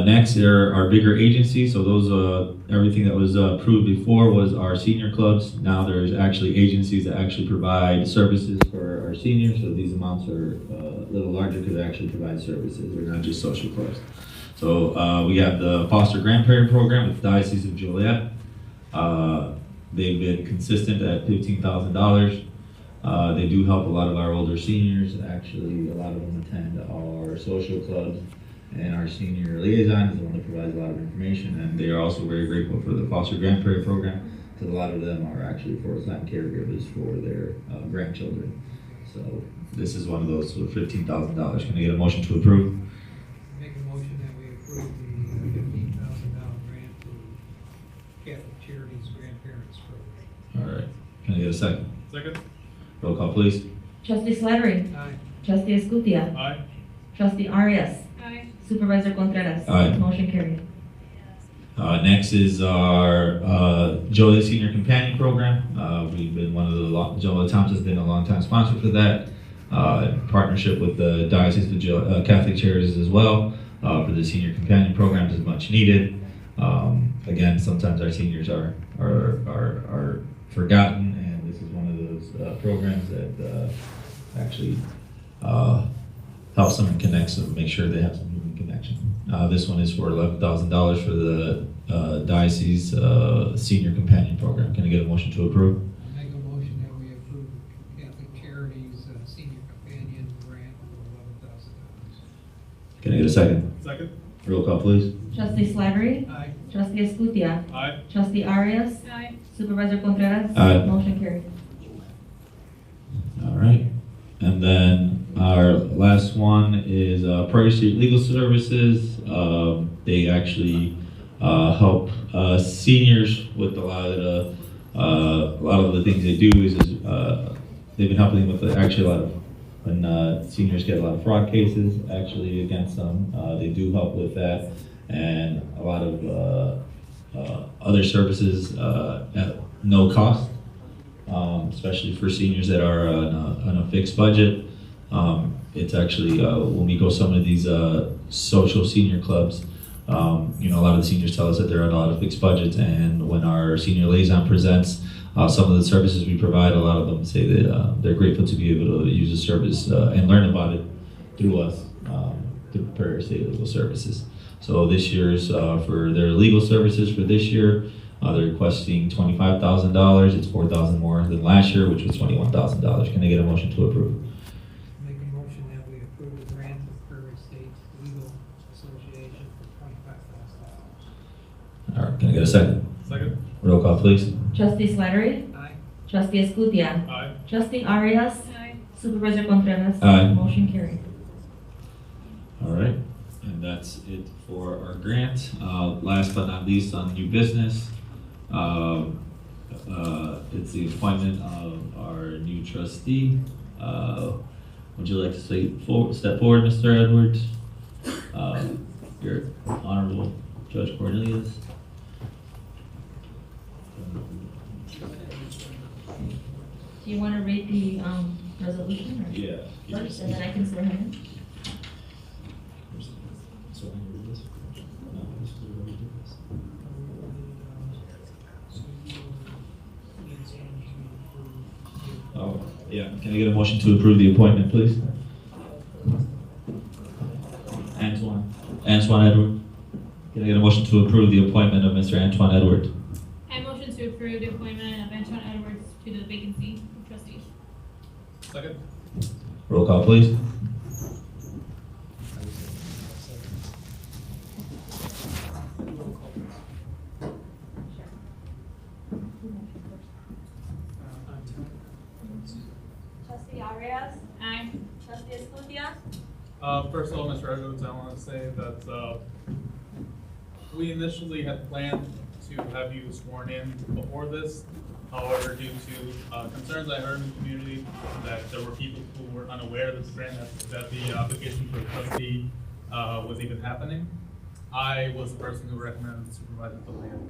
Next are our bigger agencies, so those, everything that was approved before was our senior clubs. Now there's actually agencies that actually provide services for our seniors, so these amounts are a little larger because they actually provide services, they're not just social clubs. So we have the Foster Grandparent Program with the Diocese of Joliet. They've been consistent at $15,000. They do help a lot of our older seniors. Actually, a lot of them attend our social clubs, and our senior liaison is the one that provides a lot of information, and they are also very grateful for the Foster Grandparent Program, because a lot of them are actually full-time caregivers for their grandchildren. So this is one of those with $15,000. Can I get a motion to approve? Make a motion that we approve the $15,000 grant to Catholic Charities Grandparents Program. All right. Can I get a second? Second? Roll call, please. Trustee Slattery? Aye. Trustee Escutia? Aye. Trustee Arias? Aye. Supervisor Contreras? Aye. Motion carried. Next is our Joliet Senior Companion Program. We've been Joliet Township has been a long-time sponsor for that. In partnership with the Diocese of Catholic Charities as well, for the Senior Companion Program is much needed. Again, sometimes our seniors are forgotten, and this is one of those programs that actually helps them and connects them, make sure they have some human connection. This one is for $11,000 for the Diocese Senior Companion Program. Can I get a motion to approve? Make a motion that we approve Catholic Charities Senior Companion Grant for $11,000. Can I get a second? Second? Roll call, please. Trustee Slattery? Aye. Trustee Escutia? Aye. Trustee Arias? Aye. Supervisor Contreras? Aye. Motion carried. All right. And then our last one is Prairie Street Legal Services. They actually help seniors with a lot of the things they do. They've been helping them with actually a lot of when seniors get a lot of fraud cases actually against them. They do help with that, and a lot of other services at no cost. Especially for seniors that are on a fixed budget. It's actually, when we go some of these social senior clubs, a lot of the seniors tell us that they're on a lot of fixed budgets, and when our senior liaison presents some of the services we provide, a lot of them say that they're grateful to be able to use the service and learn about it through us, through Prairie State Legal Services. So this year's for their legal services for this year, they're requesting $25,000. It's $4,000 more than last year, which was $21,000. Can I get a motion to approve? Make a motion that we approve the grant to Prairie State Legal Association for $25,000. All right, can I get a second? Second? Roll call, please. Trustee Slattery? Aye. Trustee Escutia? Aye. Trustee Arias? Aye. Supervisor Contreras? Aye. Motion carried. All right, and that's it for our grant. Last but not least, on new business, it's the appointment of our new trustee. Would you like to step forward, Mr. Edwards? Your Honorable Judge Cornelius. Do you want to read the resolution? Or Yeah. first, and then I can swear him in? Oh, yeah. Can I get a motion to approve the appointment, please? Antoine Edward. Can I get a motion to approve the appointment of Mr. Antoine Edward? I motion to approve the appointment of Antoine Edwards to the vacancy of trustee. Second? Roll call, please. Trustee Arias? Aye. Trustee Escutia? First of all, Mr. Edwards, I want to say that we initially had planned to have you sworn in before this. However, due to concerns I heard in the community that there were people who were unaware that the application for trustee was even happening, I was the person who recommended the supervisor to land.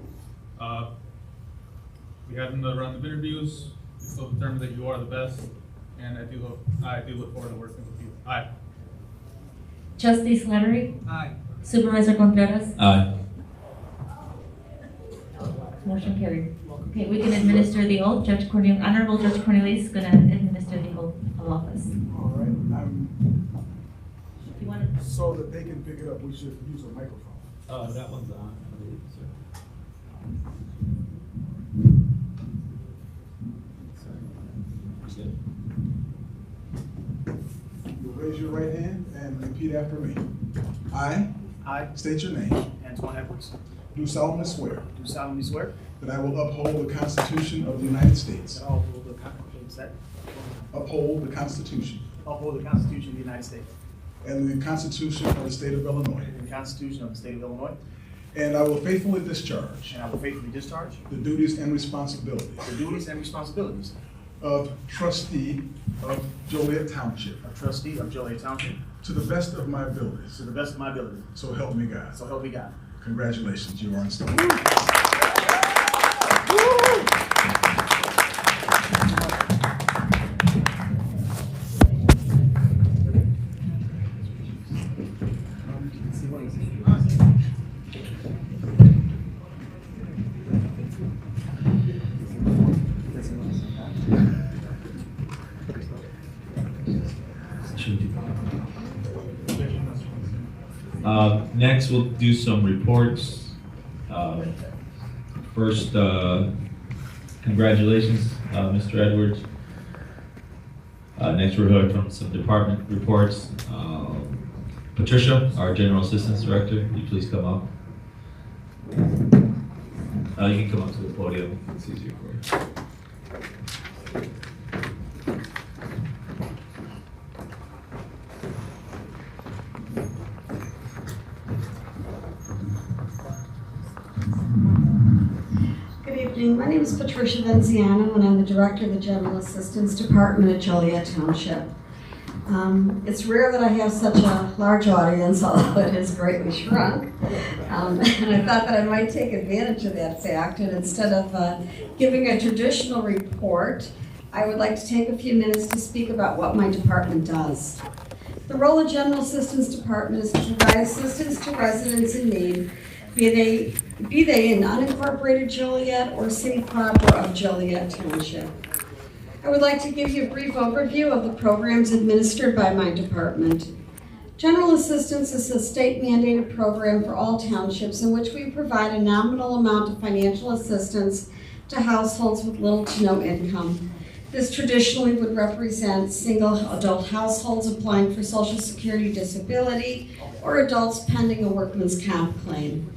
We had another round of interviews. We still determined that you are the best, and I do look forward to working with you. Aye. Trustee Slattery? Aye. Supervisor Contreras? Aye. Motion carried. Okay, we can administer the oath. Honorable Judge Cornelius is gonna administer the oath of office. All right, You want to? so that they can pick it up, we should use a microphone. That one's on, I believe, sir. You'll raise your right hand and repeat after me. I state your name. Antoine Edwards. Do solemnly swear Do solemnly swear that I will uphold the Constitution of the United States. that I will uphold the Constitution Uphold the Constitution of the United States and the Constitution of the State of Illinois. and the Constitution of the State of Illinois, And I will faithfully discharge and I will faithfully discharge the duties and responsibilities the duties and responsibilities of trustee of Joliet Township of trustee of Joliet Township to the best of my abilities. to the best of my ability. So help me God. So help me God. Congratulations, you are installed. Next, we'll do some reports. First, congratulations, Mr. Edwards. Next, we're heard from some department reports. Patricia, our General Assistance Director, will you please come up? You can come up to the podium. It's easier for you. My name is Patricia Venziano, and I'm the Director of the General Assistance Department at Joliet Township. It's rare that I have such a large audience, although it has greatly shrunk. And I thought that I might take advantage of that fact, and instead of giving a traditional report, I would like to take a few minutes to speak about what my department does. The role of General Assistance Department is to provide assistance to residents in need, be they in unincorporated Joliet or city proper of Joliet Township. I would like to give you a brief overview of the programs administered by my department. General Assistance is a state-mandated program for all townships in which we provide a nominal amount of financial assistance to households with little to no income. This traditionally would represent single adult households applying for Social Security disability or adults pending a workman's comp claim.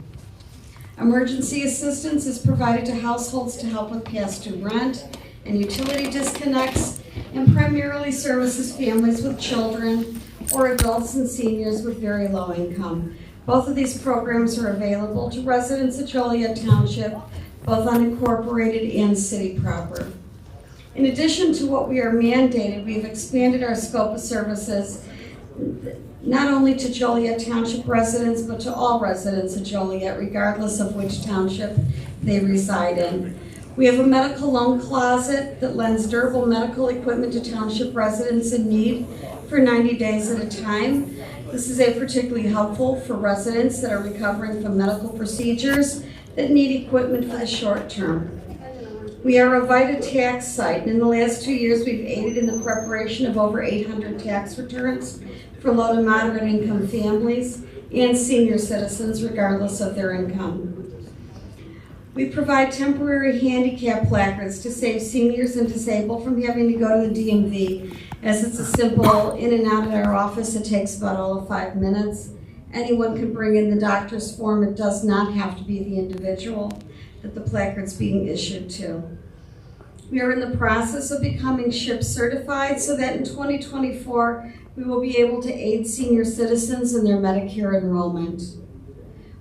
Emergency assistance is provided to households to help with past due rent and utility disconnects, and primarily services families with children or adults and seniors with very low income. Both of these programs are available to residents of Joliet Township, both unincorporated and city proper. In addition to what we are mandated, we've expanded our scope of services not only to Joliet Township residents, but to all residents of Joliet, regardless of which township they reside in. We have a medical loan closet that lends durable medical equipment to township residents in need for 90 days at a time. This is particularly helpful for residents that are recovering from medical procedures that need equipment for the short term. We are a VITA tax site, and in the last 2 years, we've aided in the preparation of over 800 tax returns for low to moderate income families and senior citizens, regardless of their income. We provide temporary handicap placards to save seniors and disabled from having to go to the DMV, as it's a simple in and out at our office. It takes about all of 5 minutes. Anyone can bring in the doctor's form. It does not have to be the individual that the placard's being issued to. We are in the process of becoming SHIP certified so that in 2024, we will be able to aid senior citizens in their Medicare enrollment.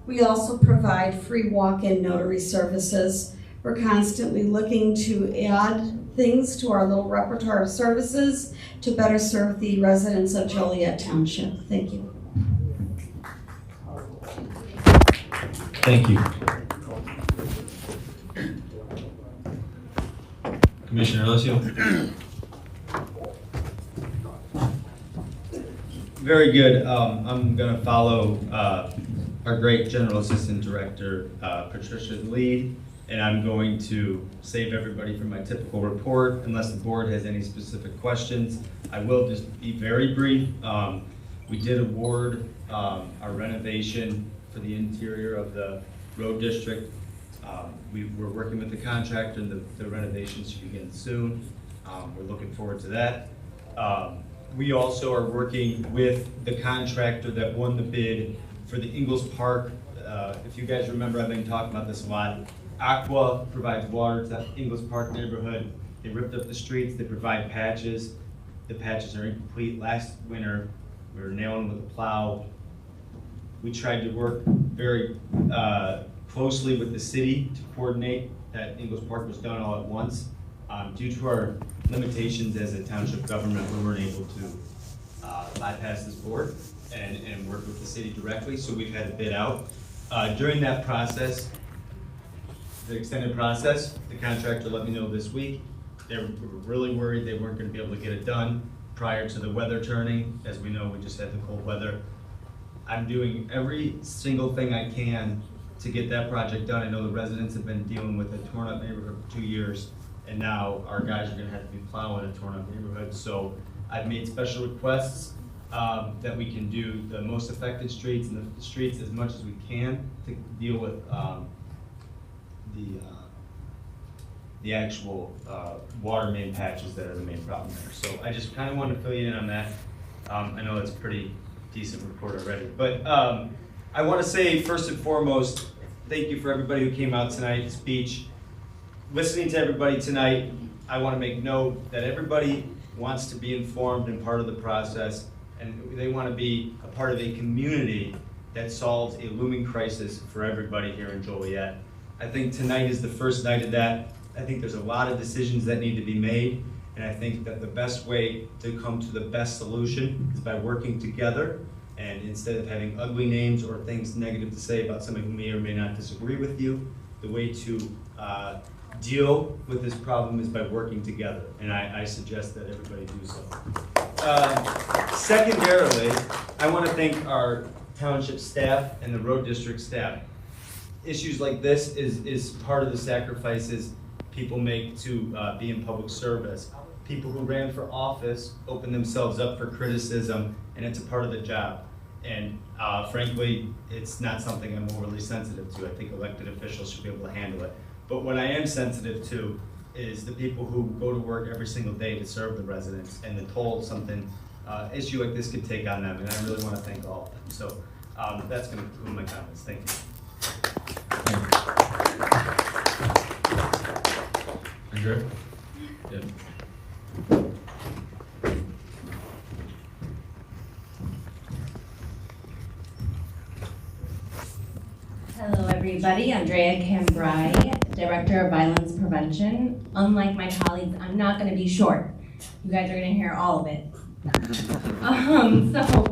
We also provide free walk-in notary services. We're constantly looking to add things to our little repertoire of services to better serve the residents of Joliet Township. Thank you. Thank you. Commissioner Alessio. Very good. I'm going to follow our great General Assistant Director, Patricia's lead, and I'm going to save everybody from my typical report unless the board has any specific questions. I will just be very brief. We did award our renovation for the interior of the road district. We're working with the contractor, and the renovations should begin soon. We're looking forward to that. We also are working with the contractor that won the bid for the Ingalls Park. If you guys remember, I've been talking about this a lot. Aqua provides water to the Ingalls Park neighborhood. They ripped up the streets. They provide patches. The patches are incomplete. Last winter, we were nailing with a plow. We tried to work very closely with the city to coordinate that Ingalls Park was done all at once. Due to our limitations as a township government, we weren't able to bypass this board and work with the city directly, so we've had to bid out. During that process, the extended process, the contractor let me know this week, they were really worried they weren't going to be able to get it done prior to the weather turning. As we know, we just had the cold weather. I'm doing every single thing I can to get that project done. I know the residents have been dealing with a torn up neighborhood for 2 years, and now our guys are gonna have to be plowing a torn up neighborhood. So I've made special requests that we can do the most affected streets and the streets as much as we can to deal with the actual water main patches that are the main problem there. So I just kind of wanted to fill you in on that. I know it's a pretty decent report already, but I want to say first and foremost, thank you for everybody who came out tonight, speech. Listening to everybody tonight, I want to make note that everybody wants to be informed and part of the process, and they want to be a part of a community that solves a looming crisis for everybody here in Joliet. I think tonight is the first night of that. I think there's a lot of decisions that need to be made, and I think that the best way to come to the best solution is by working together, and instead of having ugly names or things negative to say about somebody who may or may not disagree with you, the way to deal with this problem is by working together, and I suggest that everybody do so. Secondarily, I want to thank our township staff and the road district staff. Issues like this is part of the sacrifices people make to be in public service. People who ran for office open themselves up for criticism, and it's a part of the job. And frankly, it's not something I'm overly sensitive to. I think elected officials should be able to handle it. But what I am sensitive to is the people who go to work every single day to serve the residents, and the toll something issue like this could take on them. And I really want to thank all of them. So that's going to conclude my comments. Thank you. Andrea? Yeah. Hello everybody, Andrea Cambrai, Director of Violence Prevention. Unlike my colleagues, I'm not going to be short. You guys are going to hear all of it. So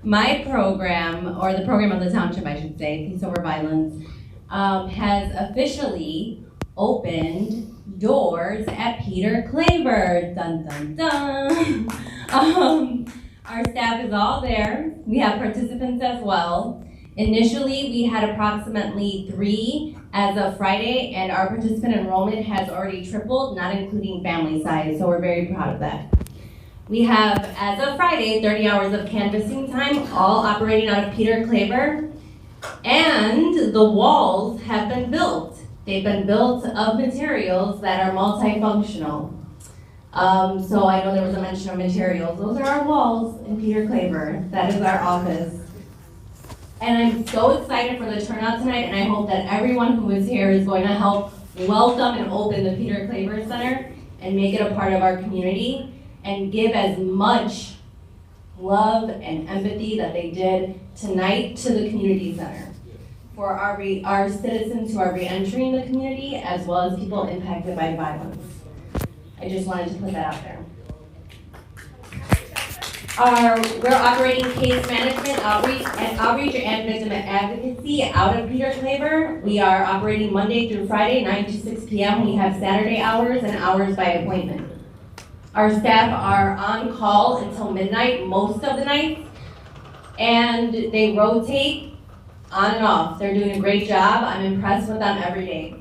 my program, or the program of the township I should say, Peace Over Violence, has officially opened doors at Peter Claver. Dun dun dun. Our staff is all there. We have participants as well. Initially, we had approximately 3 as of Friday, and our participant enrollment has already tripled, not including family size, so we're very proud of that. We have, as of Friday, 30 hours of canvassing time, all operating out of Peter Claver, and the walls have been built. They've been built of materials that are multifunctional. So I know there was a mention of materials. Those are our walls in Peter Claver. That is our office. And I'm so excited for the turnout tonight, and I hope that everyone who is here is going to help welcome and open the Peter Claver Center. and make it a part of our community and give as much love and empathy that they did tonight to the community center for our citizens who are re-entering the community as well as people impacted by violence. I just wanted to put that out there. We're operating case management, outreach and victim advocacy out of Peter Claver. We are operating Monday through Friday, 9 to 6 p.m. We have Saturday hours and hours by appointment. Our staff are on call until midnight most of the nights, and they rotate on and off. They're doing a great job. I'm impressed with them every day.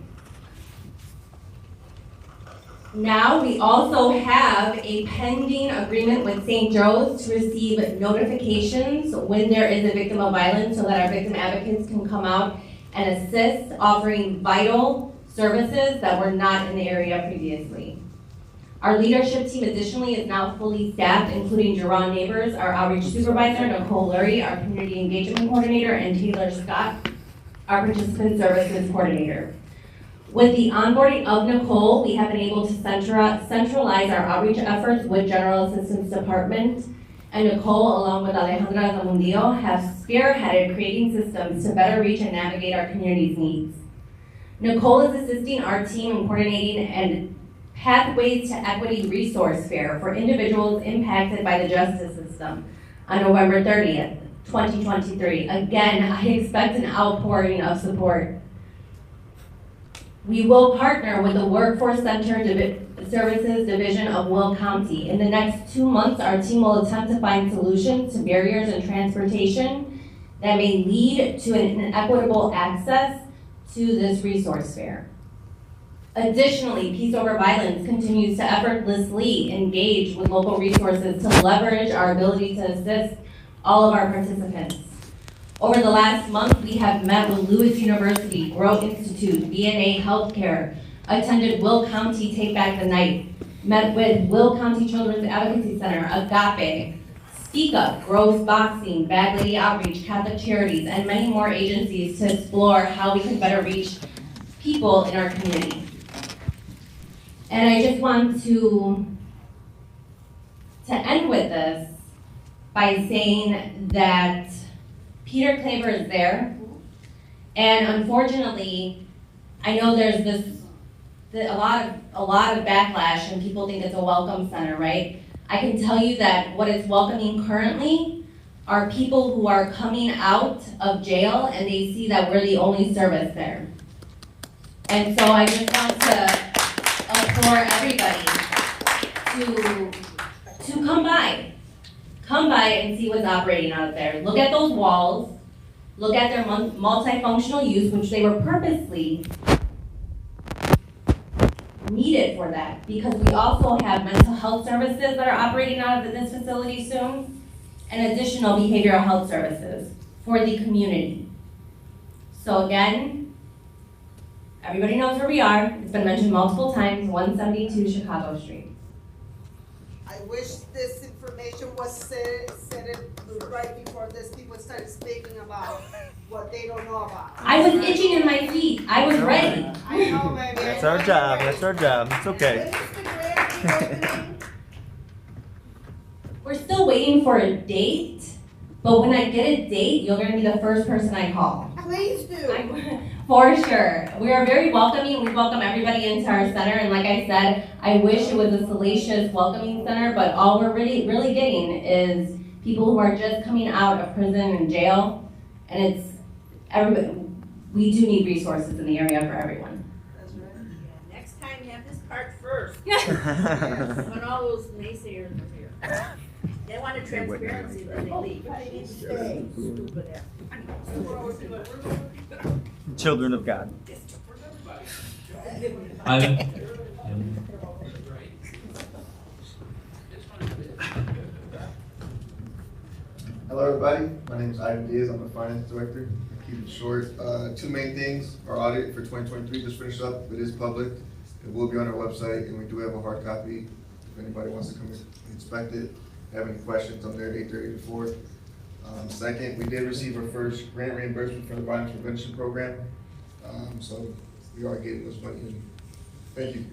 Now, we also have a pending agreement with St. Joe's to receive notifications when there is a victim of violence so that our victim advocates can come out and assist, offering vital services that were not in the area previously. Our leadership team additionally is now fully staffed, including Jerron Neighbors, our outreach supervisor, Nicole Lurie, our community engagement coordinator, and Taylor Scott, our participant services coordinator. With the onboarding of Nicole, we have been able to centralize our outreach efforts with General Assistance Department, and Nicole, along with Alejandra Zamundio, have spearheaded creating systems to better reach and navigate our community's needs. Nicole is assisting our team in coordinating and Pathways to Equity Resource Fair for individuals impacted by the justice system on November 30th, 2023. Again, I expect an outpouring of support. We will partner with the Workforce Center Services Division of Will County. In the next 2 months, our team will attempt to find solutions to barriers in transportation that may lead to an equitable access to this resource fair. Additionally, Peace Over Violence continues to effortlessly engage with local resources to leverage our ability to assist all of our participants. Over the last month, we have met with Lewis University, Grow Institute, BNA Healthcare, attended Will County Take Back the Night, met with Will County Children's Advocacy Center, Agape, Speak Up, Gross Boxing, Bag Lady Outreach, Catholic Charities, and many more agencies to explore how we can better reach people in our community. And I just want to end with this by saying that Peter Claver is there, and unfortunately, I know there's a lot of backlash, and people think it's a welcome center, right? I can tell you that what it's welcoming currently are people who are coming out of jail, and they see that we're the only service there. And so I just want to implore everybody to come by. Come by and see what's operating out there. Look at those walls. Look at their multifunctional use, which they were purposely needed for that, because we also have mental health services that are operating out of this facility soon, and additional behavioral health services for the community. So again, everybody knows where we are. It's been mentioned multiple times, 172 Chicago Street. I wish this information was said right before this people started speaking about what they don't know about. I was itching in my feet. I was ready. I know, baby. That's our job. That's our job. It's okay. We're still waiting for a date, but when I get a date, you're going to be the first person I call. Please do. For sure. We are very welcoming. We welcome everybody into our center, and like I said, I wish it was a salacious welcoming center, but all we're really getting is people who are just coming out of prison and jail, and we do need resources in the area for everyone. That's right. Yeah, next time you have this part first. When all those naysayers are here. They want a transparency, then they leave. Stupid ass. Children of God. Hello everybody, my name is Ivan Diaz, I'm the finance director. I'll keep it short. Two main things, our audit for 2023 just finished up, it is public. It will be on our website, and we do have a hard copy if anybody wants to come and inspect it. Have any questions, I'm there 8:30 to 4. Second, we did receive our first grant reimbursement from the Violence Prevention Program. So we are getting those money in. Thank you.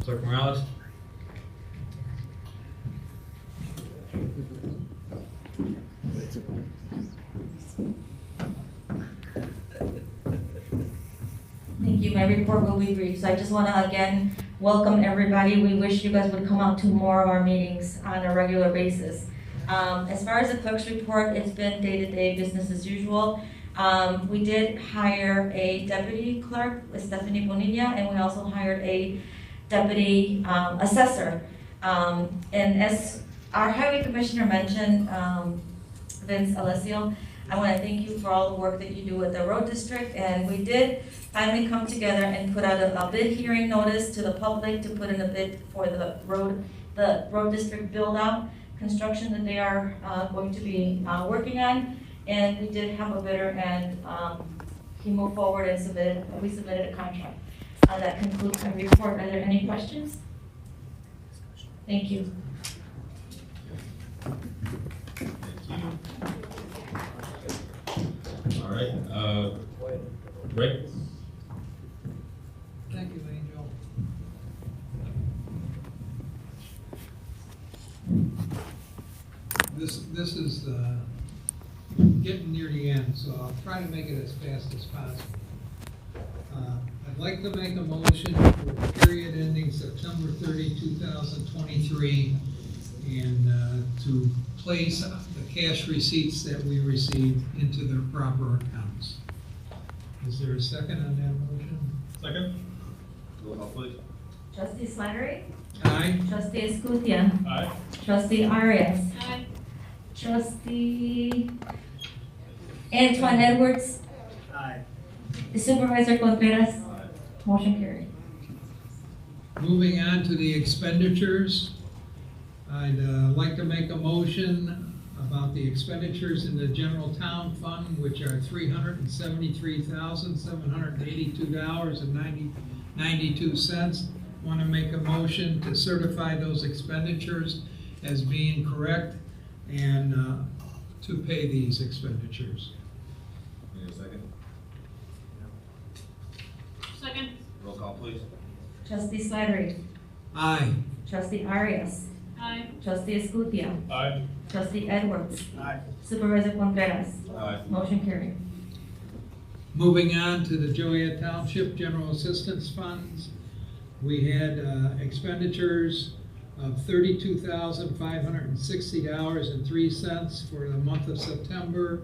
Clerk Morales? Thank you. My report will be brief. So I just want to again welcome everybody. We wish you guys would come out to more of our meetings on a regular basis. As far as the clerk's report, it's been day-to-day business as usual. We did hire a deputy clerk, Stephanie Bonilla, and we also hired a deputy assessor. And as our highway commissioner mentioned, Vince Alessio, I want to thank you for all the work that you do with the road district, and we did finally come together and put out a bid hearing notice to the public to put in a bid for the road district build out construction that they are going to be working on. And we did have a bidder, and he moved forward and we submitted a contract. That concludes my report. Are there any questions? Thank you. All right, Rick? Thank you, Angel. This is getting near the end, so I'll try to make it as fast as possible. I'd like to make a motion for the period ending September 30, 2023, and to place the cash receipts that we received into their proper accounts. Is there a second on that motion? Second? Roll call, please. Trustee Slattery? Aye. Trustee Escutia? Aye. Trustee Arias? Aye. Trustee Antoine Edwards? Aye. Supervisor Contreras? Motion carried. Moving on to the expenditures, I'd like to make a motion about the expenditures in the general town fund, which are $373,782.92. Want to make a motion to certify those expenditures as being correct and to pay these expenditures. Need a second? Second. Roll call, please. Trustee Slattery? Aye. Trustee Arias? Aye. Trustee Escutia? Aye. Trustee Edwards? Aye. Supervisor Contreras? Aye. Motion carried. Moving on to the Joliet Township General Assistance Funds, we had expenditures of $32,560.03 for the month of September.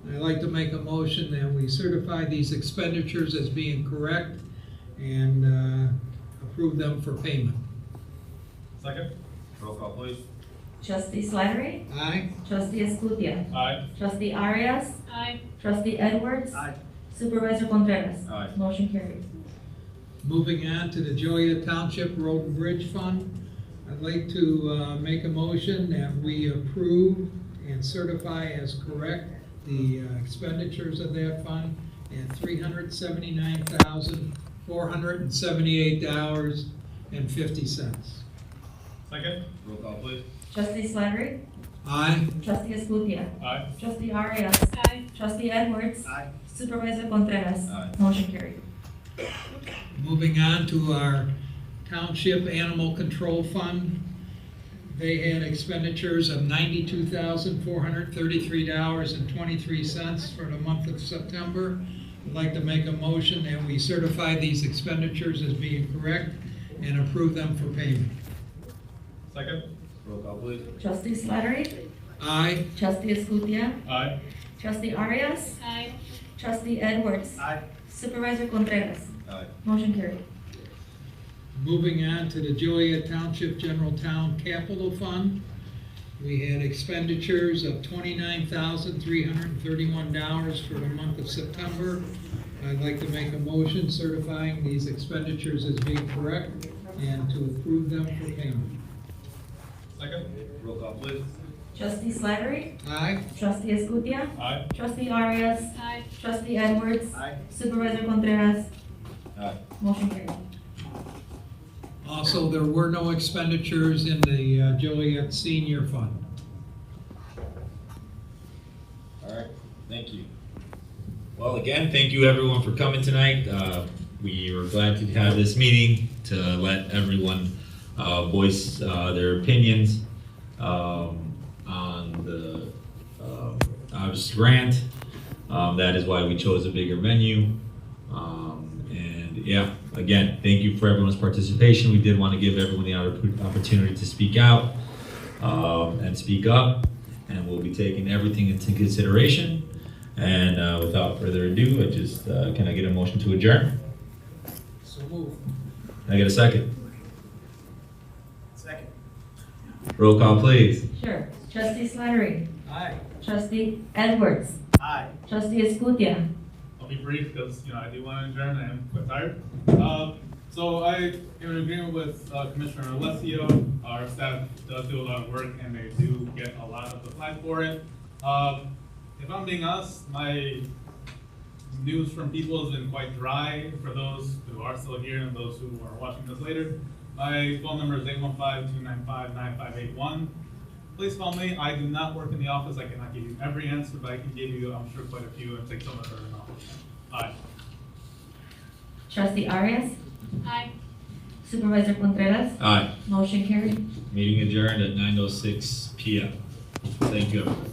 And I'd like to make a motion that we certify these expenditures as being correct and approve them for payment. Second? Roll call, please. Trustee Slattery? Aye. Trustee Escutia? Aye. Trustee Arias? Aye. Trustee Edwards? Aye. Supervisor Contreras? Aye. Motion carried. Moving on to the Joliet Township Road and Bridge Fund, I'd like to make a motion that we approve and certify as correct the expenditures of that fund at $379,478.50. Second? Roll call, please. Trustee Slattery? Aye. Trustee Escutia? Aye. Trustee Arias? Aye. Trustee Edwards? Aye. Supervisor Contreras? Aye. Motion carried. Moving on to our Township Animal Control Fund. They had expenditures of $92,433.23 for the month of September. I'd like to make a motion that we certify these expenditures as being correct and approve them for payment. Second? Roll call, please. Trustee Slattery? Aye. Trustee Escutia? Aye. Trustee Arias? Aye. Trustee Edwards? Aye. Supervisor Contreras? Aye. Motion carried. Moving on to the Joliet Township General Town Capital Fund. We had expenditures of $29,331 for the month of September. I'd like to make a motion certifying these expenditures as being correct and to approve them for payment. Second? Roll call, please. Trustee Slattery? Aye. Trustee Escutia? Aye. Trustee Arias? Aye. Trustee Edwards? Aye. Supervisor Contreras? Aye. Motion carried. Also, there were no expenditures in the Joliet Senior Fund. All right, thank you. Well, Well, again, thank you everyone for coming tonight. We were glad to have this meeting to let everyone voice their opinions on the obvious grant. That is why we chose a bigger venue. And yeah, again, thank you for everyone's participation. We did want to give everyone the opportunity to speak out and speak up, and we'll be taking everything into consideration. And without further ado, can I get a motion to adjourn? So move. Can I get a second? Second. Roll call, please. Sure. Trustee Slattery. Aye. Trustee Edwards. Aye. Trustee Escutia. I'll be brief because, I do want to adjourn. I am quite tired. So I am in agreement with Commissioner Alessio. Our staff does do a lot of work and they do get a lot of the flag for it. If I'm being honest, my news from people has been quite dry for those who are still here and those who are watching this later. My phone number is 815-295-9581. Please call me. I do not work in the office. I cannot give you every answer, but I can give you, I'm sure, quite a few and take some of them in office. Aye. Trustee Arias. Aye. Supervisor Contreras. Aye. Motion carried. Meeting adjourned at 9:06 p.m. Thank you, everyone.